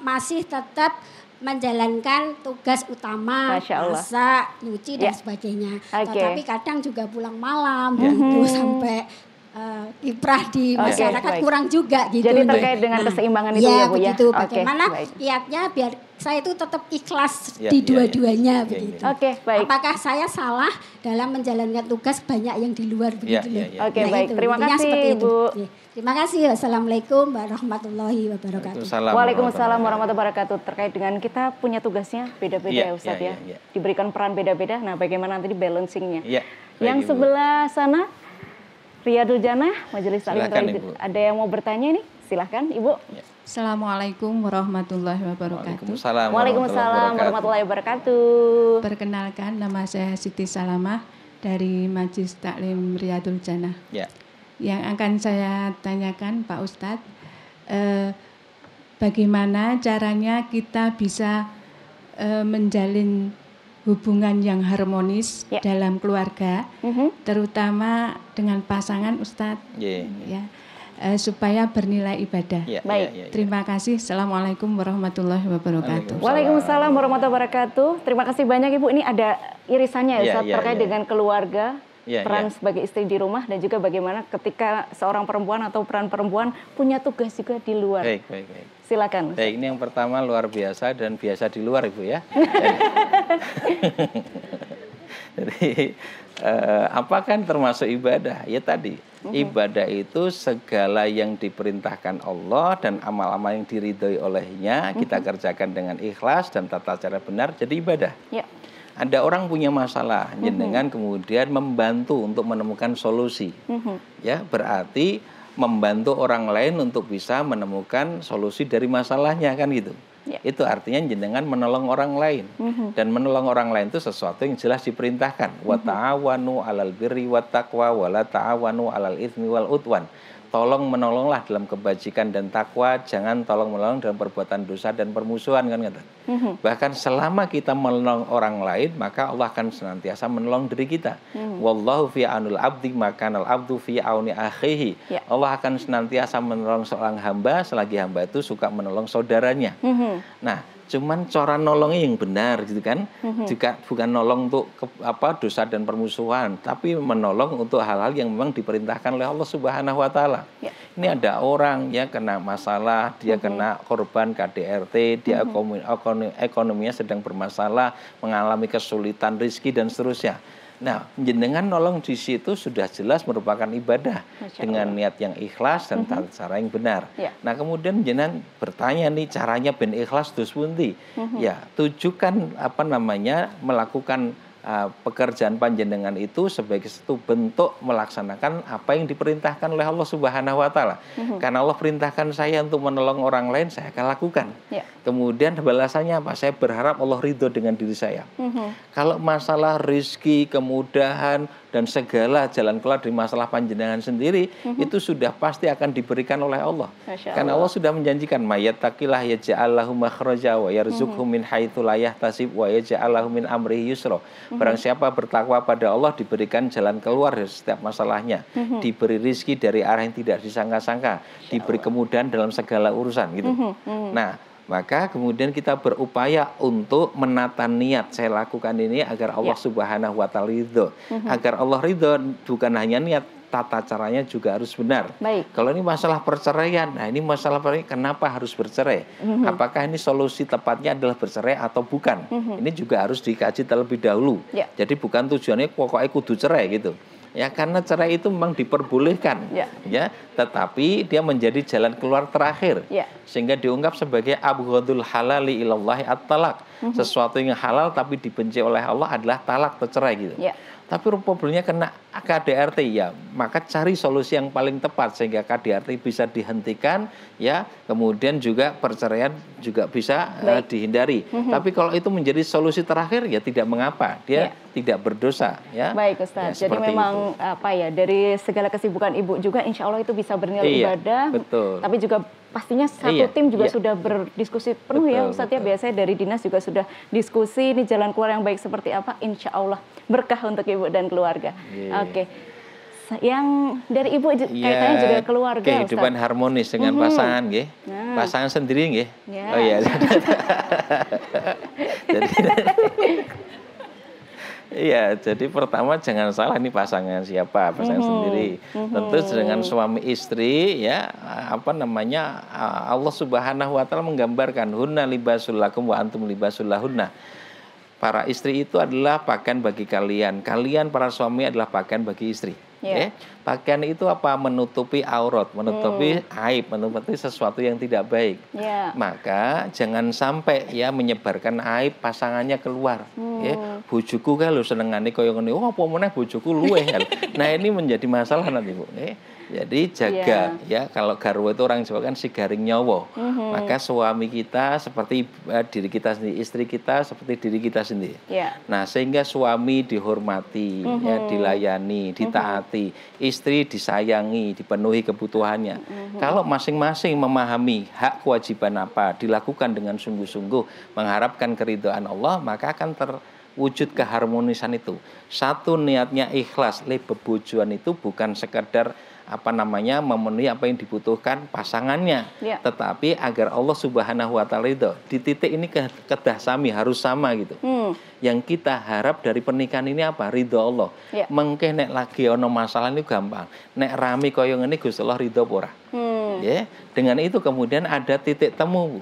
masih tetap menjalankan tugas utama, masak, nyuci dan sebagainya. Tetapi kadang juga pulang malam gitu sampai kiprah di masyarakat kurang juga gitu. Jadi terkait dengan keseimbangan itu ya Bu ya. Begitu. Bagaimana kiatnya biar saya itu tetap ikhlas di dua-duanya begitu. Apakah saya salah dalam menjalankan tugas banyak yang di luar begitu? Baik. Terima kasih Ibu. Terima kasih. Assalamualaikum warahmatullahi wabarakatuh. Waalaikumsalam warahmatullahi wabarakatuh. Terkait dengan kita punya tugasnya beda-beda ya Ustadz ya. Diberikan peran beda-beda. Nah, bagaimana nanti di balancingnya? Yang sebelah sana Riyadul Jannah, Majelis Taklim. Ada yang mau bertanya nih? Silahkan Ibu. Assalamualaikum warahmatullahi wabarakatuh. Waalaikumsalam warahmatullahi wabarakatuh. Perkenalkan, nama saya Siti Salamah dari Majelis Taklim Riyadul Jannah. Yang akan saya tanyakan Pak Ustadz, bagaimana caranya kita bisa menjalin hubungan yang harmonis dalam keluarga, terutama dengan pasangan Ustadz, supaya bernilai ibadah. Terima kasih. Assalamualaikum warahmatullahi wabarakatuh. Waalaikumsalam warahmatullahi wabarakatuh. Terima kasih banyak Ibu. Ini ada irisannya ya Ustadz, terkait dengan keluarga, peran sebagai istri di rumah, dan juga bagaimana ketika seorang perempuan atau peran perempuan punya tugas juga di luar. Baik. Silakan. Baik, ini yang pertama luar biasa dan biasa di luar Ibu ya. Jadi apa kan termasuk ibadah? Ya tadi, ibadah itu segala yang diperintahkan Allah dan amal-amal yang diridhoi olehnya kita kerjakan dengan ikhlas dan tata cara benar, jadi ibadah. Ada orang punya masalah, jenengan kemudian membantu untuk menemukan solusi. Ya, berarti membantu orang lain untuk bisa menemukan solusi dari masalahnya, kan gitu. Ya. Itu artinya jenengan menolong orang lain. Dan menolong orang lain itu sesuatu yang jelas diperintahkan. Wa ta'awanu 'alal birri wat taqwa wa la ta'awanu 'alal itsmi wal udwan. Tolong menolonglah dalam kebajikan dan takwa, jangan tolong menolong dalam perbuatan dosa dan permusuhan, kan kata. Bahkan selama kita menolong orang lain, maka Allah akan senantiasa menolong diri kita. Wallahu fi aunil abdi makanal abdu fi auni akhihi. Allah akan senantiasa menolong seorang hamba selagi hamba itu suka menolong saudaranya. Nah, cuman cara nolongnya yang benar gitu kan, juga bukan nolong untuk dosa dan permusuhan, tapi menolong untuk hal-hal yang memang diperintahkan oleh Allah Subhanahu wa taala. Ini ada orang ya kena masalah, dia kena korban KDRT, dia ekonominya sedang bermasalah, mengalami kesulitan rezeki dan seterusnya. Nah, jenengan nolong di situ sudah jelas merupakan ibadah dengan niat yang ikhlas dan cara yang benar. Nah, kemudian jenengan bertanya nih caranya ben ikhlas dus pundi? Ya, tujukan melakukan pekerjaan panjenengan itu sebagai satu bentuk melaksanakan apa yang diperintahkan oleh Allah Subhanahu wa taala. Karena Allah perintahkan saya untuk menolong orang lain, saya akan lakukan. Kemudian balasannya apa? Saya berharap Allah ridho dengan diri saya. Kalau masalah rezeki, kemudahan dan segala jalan keluar dari masalah panjenengan sendiri itu sudah pasti akan diberikan oleh Allah. Karena Allah sudah menjanjikan mayattaqillah yaj'al lahu makhraja wa yarzuqhu min haitsu la yahtasib wa yaj'al lahu min amrihi yusra. Barang siapa bertakwa pada Allah diberikan jalan keluar dari setiap masalahnya, diberi rizki dari arah yang tidak disangka-sangka, diberi kemudahan dalam segala urusan gitu. Nah, maka kemudian kita berupaya untuk menata niat, saya lakukan ini agar Allah Subhanahu wa taala ridho. Agar Allah ridho bukan hanya niat, tata caranya juga harus benar. Kalau ini masalah perceraian, nah ini masalah perceraian, kenapa harus bercerai? Apakah ini solusi tepatnya adalah bercerai atau bukan? Ini juga harus dikaji terlebih dahulu. Jadi bukan tujuannya pokoknya kudu cerai gitu. Ya, karena cerai itu memang diperbolehkan, ya, tetapi dia menjadi jalan keluar terakhir, sehingga diungkap sebagai abghadul halali ilallahi at-talaq. Sesuatu yang halal tapi dibenci oleh Allah adalah talak atau cerai gitu. Tapi problemnya kena KDRT, ya, maka cari solusi yang paling tepat sehingga KDRT bisa dihentikan, ya, kemudian juga perceraian juga bisa dihindari. Tapi kalau itu menjadi solusi terakhir, ya tidak mengapa, dia tidak berdosa, ya. Baik Ustaz, jadi memang itu. Dari segala kesibukan Ibu juga insya Allah itu bisa bernilai ibadah. Betul. Tapi juga pastinya satu tim juga sudah berdiskusi penuh, ya Ustaz, ya. Biasanya dari dinas juga sudah diskusi ini jalan keluar yang baik seperti apa, insya Allah berkah untuk Ibu dan keluarga. Oke. Yang dari Ibu kaitannya juga keluarga, kehidupan Ustaz. Harmonis dengan pasangan, nggih. Pasangan sendiri, nggih. Oh iya. Iya, jadi pertama jangan salah ini pasangan siapa, pasangan sendiri. Tentu dengan suami istri, ya, Allah Subhanahu wa taala menggambarkan hunna libasul lakum wa antum libasul lahunna. Para istri itu adalah pakaian bagi kalian. Kalian para suami adalah pakaian bagi istri. Pakaian itu apa? Menutupi aurat, menutupi aib, menutupi sesuatu yang tidak baik. Maka jangan sampai ya menyebarkan aib pasangannya keluar. Bojoku kan lho senengane koyo ngene. Oh, apa meneh bojoku luweh kan. Nah, ini menjadi masalah nanti, Bu. Jadi jaga ya, kalau garwa itu orang Jawa kan si garing nyawa. Maka suami kita seperti diri kita sendiri, istri kita seperti diri kita sendiri. Nah, sehingga suami dihormati, ya, dilayani, ditaati, istri disayangi, dipenuhi kebutuhannya. Kalau masing-masing memahami hak kewajiban apa, dilakukan dengan sungguh-sungguh, mengharapkan keridhaan Allah, maka akan terwujud keharmonisan itu. Satu, niatnya ikhlas, bebojoan itu bukan sekedar memenuhi apa yang dibutuhkan pasangannya, tetapi agar Allah Subhanahu wa taala ridho. Di titik ini kedah sami harus sama gitu. Yang kita harap dari pernikahan ini apa? Ridho Allah. Mengke nek lagi ono masalah ini gampang. Nek rame koyo ngene Gusti Allah ridho ora. Dengan itu kemudian ada titik temu, Bu.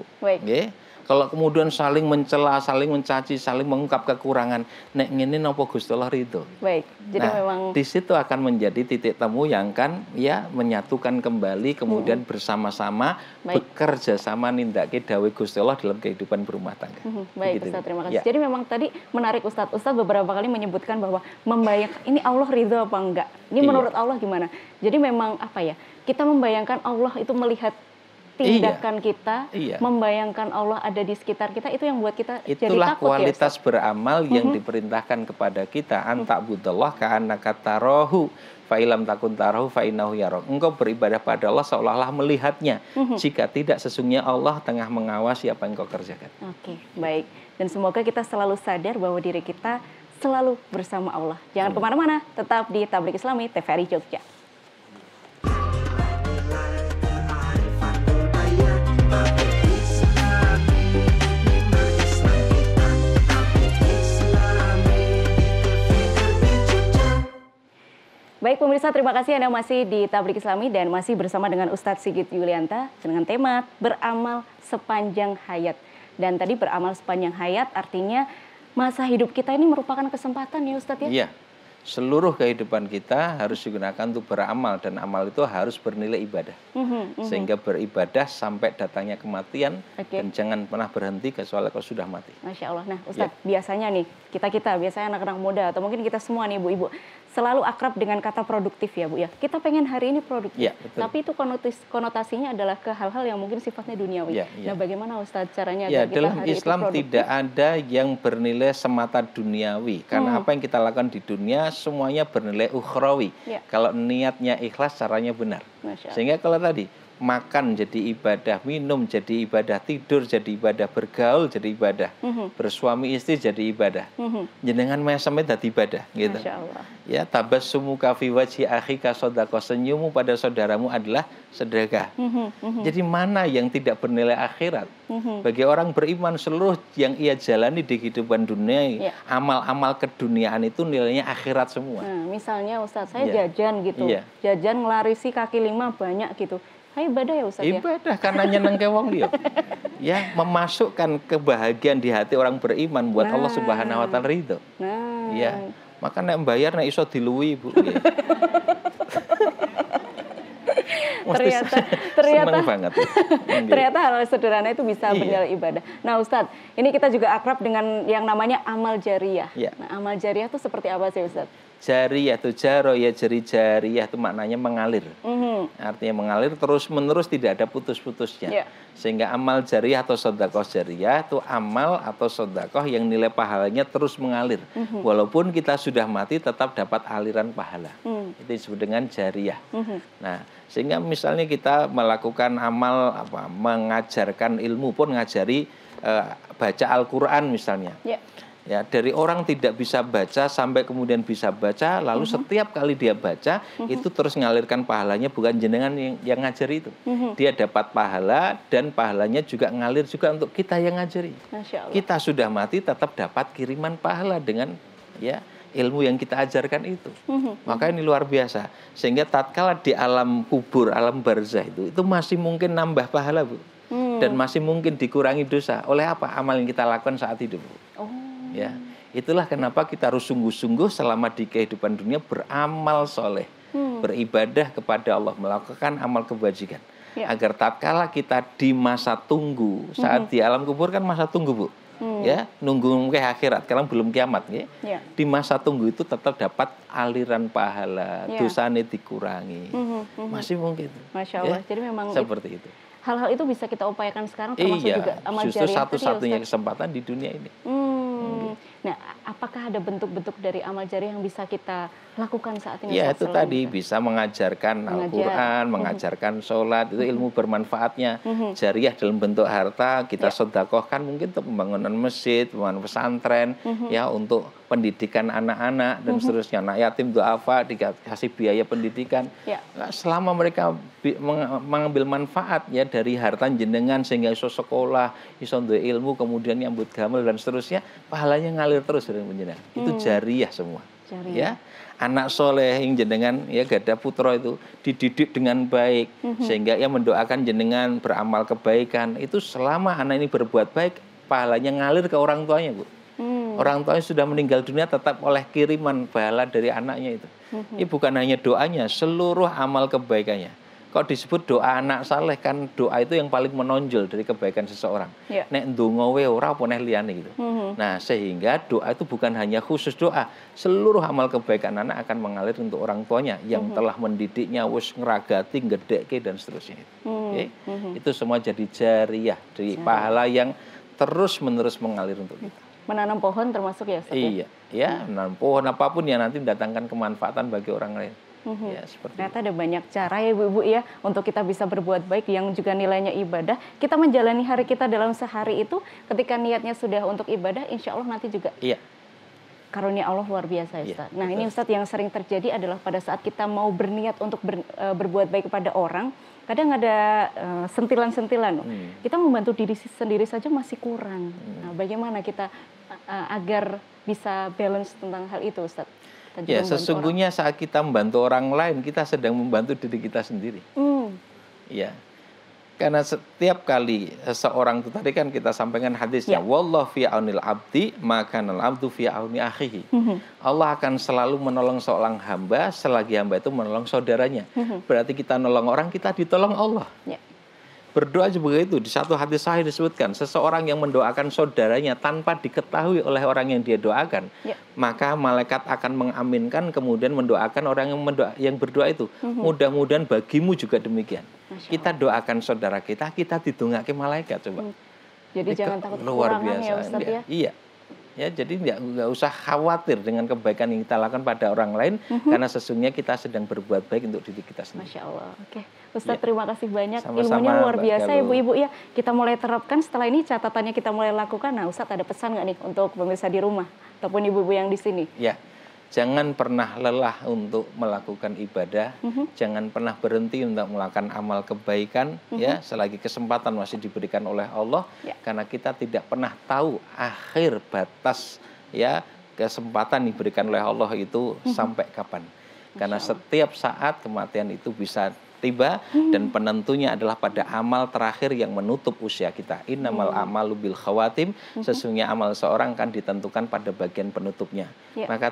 Kalau kemudian saling mencela, saling mencaci, saling mengungkap kekurangan, nek ngene napa Gusti Allah ridho. Baik. Jadi memang di situ akan menjadi titik temu yang kan ya menyatukan kembali, kemudian bersama-sama bekerja sama nindake dawuh Gusti Allah dalam kehidupan berumah tangga. Baik, Begitu. Ustaz, terima kasih. Ya. Jadi memang tadi menarik Ustaz beberapa kali menyebutkan bahwa membayangkan ini Allah ridho apa enggak. Ini menurut Allah gimana? Jadi memang apa ya? Kita membayangkan Allah itu melihat tindakan kita, membayangkan Allah ada di sekitar kita, itu yang buat kita jadi takut. Itulah kualitas ya, beramal yang diperintahkan kepada kita. Anta'budallah ka'annaka tarahu fa ilam takun tarahu fa innahu yarak. Engkau beribadah pada Allah seolah-olah melihatnya. Jika tidak, sesungguhnya Allah tengah mengawasi apa yang kau kerjakan. Oke, baik. Dan semoga kita selalu sadar bahwa diri kita selalu bersama Allah. Jangan kemana-mana, tetap di Tabligh Islami TVRI Jogja. Baik pemirsa, terima kasih Anda masih di Tabligh Islami dan masih bersama dengan Ustadz Sigit Yulianta dengan tema beramal sepanjang hayat. Dan tadi beramal sepanjang hayat artinya masa hidup kita ini merupakan kesempatan ya Ustadz ya? Iya, seluruh kehidupan kita harus digunakan untuk beramal dan amal itu harus bernilai ibadah. Sehingga beribadah sampai datangnya kematian dan jangan pernah berhenti kecuali kalau sudah mati. Masya Allah. Nah Ustadz, biasanya nih biasanya anak-anak muda atau mungkin kita semua nih ibu-ibu selalu akrab dengan kata produktif ya Bu ya. Kita pengen hari ini produktif, tapi itu konotasinya adalah ke hal-hal yang mungkin sifatnya duniawi. Nah bagaimana Ustadz caranya agar kita dalam hari Islam itu produktif? tidak ada yang bernilai semata duniawi. Karena apa yang kita lakukan di dunia semuanya bernilai ukhrawi. Kalau niatnya ikhlas, caranya benar. Sehingga kalau tadi makan jadi ibadah, minum jadi ibadah, tidur jadi ibadah, bergaul jadi ibadah, bersuami istri jadi ibadah, jenengan mesame dadi ibadah gitu. Masya Allah. Ya, tabassumu fi wajhi akhika shadaqah, senyummu pada saudaramu adalah sedekah. Jadi mana yang tidak bernilai akhirat? Bagi orang beriman, seluruh yang ia jalani di kehidupan dunia, amal-amal keduniaan itu nilainya akhirat semua. Nah, misalnya Ustadz, saya jajan gitu, jajan ngelarisi kaki lima banyak gitu. Ibadah ya Ustaz ya? Ibadah karena nyenengke wong liya. Ya, memasukkan kebahagiaan di hati orang beriman buat Allah Subhanahu wa taala ridho. Ya, maka nek mbayar nek iso diluwi, Bu. Ya. ternyata banget. Ternyata hal sederhana itu bisa bernilai ibadah. Nah Ustadz, ini kita juga akrab dengan yang namanya amal jariyah. Nah, amal jariyah itu seperti apa sih Ustadz? Jariyah itu jariyah itu maknanya mengalir. Artinya mengalir terus menerus, tidak ada putus-putusnya. Sehingga amal jariyah atau sedekah jariyah itu amal atau sedekah yang nilai pahalanya terus mengalir. Walaupun kita sudah mati tetap dapat aliran pahala. Itu disebut dengan jariyah. Nah, sehingga misalnya kita melakukan amal mengajarkan ilmu pun ngajari baca Al-Qur'an misalnya. Ya, dari orang tidak bisa baca sampai kemudian bisa baca, lalu setiap kali dia baca itu terus mengalirkan pahalanya, bukan jenengan yang ngajari itu. Dia dapat pahala dan pahalanya juga ngalir juga untuk kita yang ngajari. Kita sudah mati tetap dapat kiriman pahala dengan ilmu yang kita ajarkan itu. Maka ini luar biasa. Sehingga tatkala di alam kubur, alam barzah itu masih mungkin nambah pahala, Bu. Dan masih mungkin dikurangi dosa. Oleh apa? Amal yang kita lakukan saat hidup, Bu. Ya, itulah kenapa kita harus sungguh-sungguh selama di kehidupan dunia beramal soleh, beribadah kepada Allah, melakukan amal kebajikan, agar tatkala kita di masa tunggu, saat di alam kubur kan masa tunggu, Bu, ya, nunggu ke akhirat, sekarang belum kiamat, ya. Di masa tunggu itu tetap dapat aliran pahala, dosanya dikurangi, masih mungkin. Masya Allah. Jadi memang seperti itu. Hal-hal itu bisa kita upayakan sekarang, termasuk juga amal jariyah. Justru satu-satunya kesempatan di dunia ini. Nah, apakah ada bentuk-bentuk dari amal jariyah yang bisa kita lakukan saat ini? Ya, itu tadi bisa mengajarkan Al-Quran, mengajarkan sholat, itu ilmu bermanfaatnya. Jariyah dalam bentuk harta, kita sedekahkan mungkin untuk pembangunan masjid, pembangunan pesantren, ya, untuk pendidikan anak-anak dan seterusnya. Anak yatim du'afa dikasih biaya pendidikan. Nah, selama mereka mengambil manfaat ya dari harta jenengan sehingga iso sekolah, iso ilmu, kemudian nyambut gamal dan seterusnya, pahalanya ngalir terus dari jenengan. Itu jariyah semua. Ya, anak soleh yang jenengan ya gada putra itu dididik dengan baik sehingga ia mendoakan jenengan beramal kebaikan, itu selama anak ini berbuat baik pahalanya ngalir ke orang tuanya, Bu. Orang tuanya sudah meninggal dunia tetap oleh kiriman pahala dari anaknya itu. Ini bukan hanya doanya, seluruh amal kebaikannya. Kok disebut doa anak saleh, kan doa itu yang paling menonjol dari kebaikan seseorang. Nek ndonga we ora apa neh liyane gitu. Nah, sehingga doa itu bukan hanya khusus doa, seluruh amal kebaikan anak akan mengalir untuk orang tuanya yang telah mendidiknya, wis ngeragati, gedekke dan seterusnya. Itu semua jadi jariyah, dari pahala yang terus-menerus mengalir untuk kita. Menanam pohon termasuk ya, Ustaz? Iya, ya, menanam pohon apapun yang nanti mendatangkan kemanfaatan bagi orang lain. Ya, ternyata ada banyak cara ya Bu ya untuk kita bisa berbuat baik yang juga nilainya ibadah. Kita menjalani hari kita dalam sehari itu ketika niatnya sudah untuk ibadah, insya Allah nanti juga karunia Allah luar biasa, Ustaz. Nah, ini Ustaz yang sering terjadi adalah pada saat kita mau berniat untuk berbuat baik kepada orang, kadang ada sentilan-sentilan. Kita membantu diri sendiri saja masih kurang. Nah, bagaimana kita agar bisa balance tentang hal itu, Ustaz? Ya, sesungguhnya saat kita membantu orang lain, kita sedang membantu diri kita sendiri. Ya, karena setiap kali seseorang itu tadi kan kita sampaikan hadisnya, wallahu fi aunil abdi maka al abdu fi auni akhihi. Allah akan selalu menolong seorang hamba selagi hamba itu menolong saudaranya. Berarti kita nolong orang, kita ditolong Allah. Berdoa juga itu, di satu hadis sahih disebutkan, seseorang yang mendoakan saudaranya tanpa diketahui oleh orang yang dia doakan, maka malaikat akan mengaminkan, kemudian mendoakan orang yang berdoa itu. Mudah-mudahan bagimu juga demikian. Kita doakan saudara kita didongake malaikat, coba. Jadi jangan takut luar kekurangan biasa, ya, Ustaz ya. Iya. Ya, jadi nggak usah khawatir dengan kebaikan yang kita lakukan pada orang lain, karena sesungguhnya kita sedang berbuat baik untuk diri kita sendiri. Masya Allah. Oke, Ustaz terima kasih banyak. Sama-sama, ilmunya luar biasa, Galuh. Ibu-ibu ya. Kita mulai terapkan setelah ini, catatannya kita mulai lakukan. Nah, Ustaz ada pesan nggak nih untuk pemirsa di rumah ataupun ibu-ibu yang di sini? Ya, jangan pernah lelah untuk melakukan ibadah, jangan pernah berhenti untuk melakukan amal kebaikan, ya, selagi kesempatan masih diberikan oleh Allah, karena kita tidak pernah tahu akhir batas, ya, kesempatan diberikan oleh Allah itu sampai kapan. Karena setiap saat kematian itu bisa tiba, dan penentunya adalah pada amal terakhir yang menutup usia kita. Innamal a'malu bil khawatim, sesungguhnya amal seorang kan ditentukan pada bagian penutupnya. Maka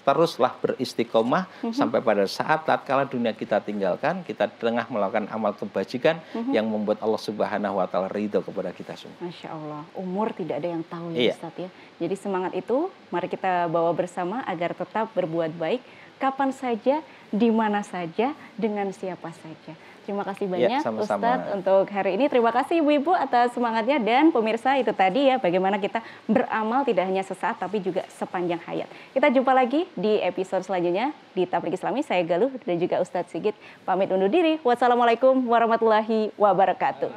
teruslah beristiqomah sampai pada saat tatkala dunia kita tinggalkan, kita tengah melakukan amal kebajikan yang membuat Allah Subhanahu wa taala ridho kepada kita semua. Masya Allah, umur tidak ada yang tahu ya, Ustaz ya. Jadi semangat itu mari kita bawa bersama agar tetap berbuat baik kapan saja, di mana saja, dengan siapa saja. Terima kasih banyak Ustadz untuk hari ini. Terima kasih Ibu-Ibu atas semangatnya, dan pemirsa itu tadi ya bagaimana kita beramal tidak hanya sesaat tapi juga sepanjang hayat. Kita jumpa lagi di episode selanjutnya di Tabligh Islami. Saya Galuh dan juga Ustadz Sigit pamit undur diri. Wassalamualaikum warahmatullahi wabarakatuh.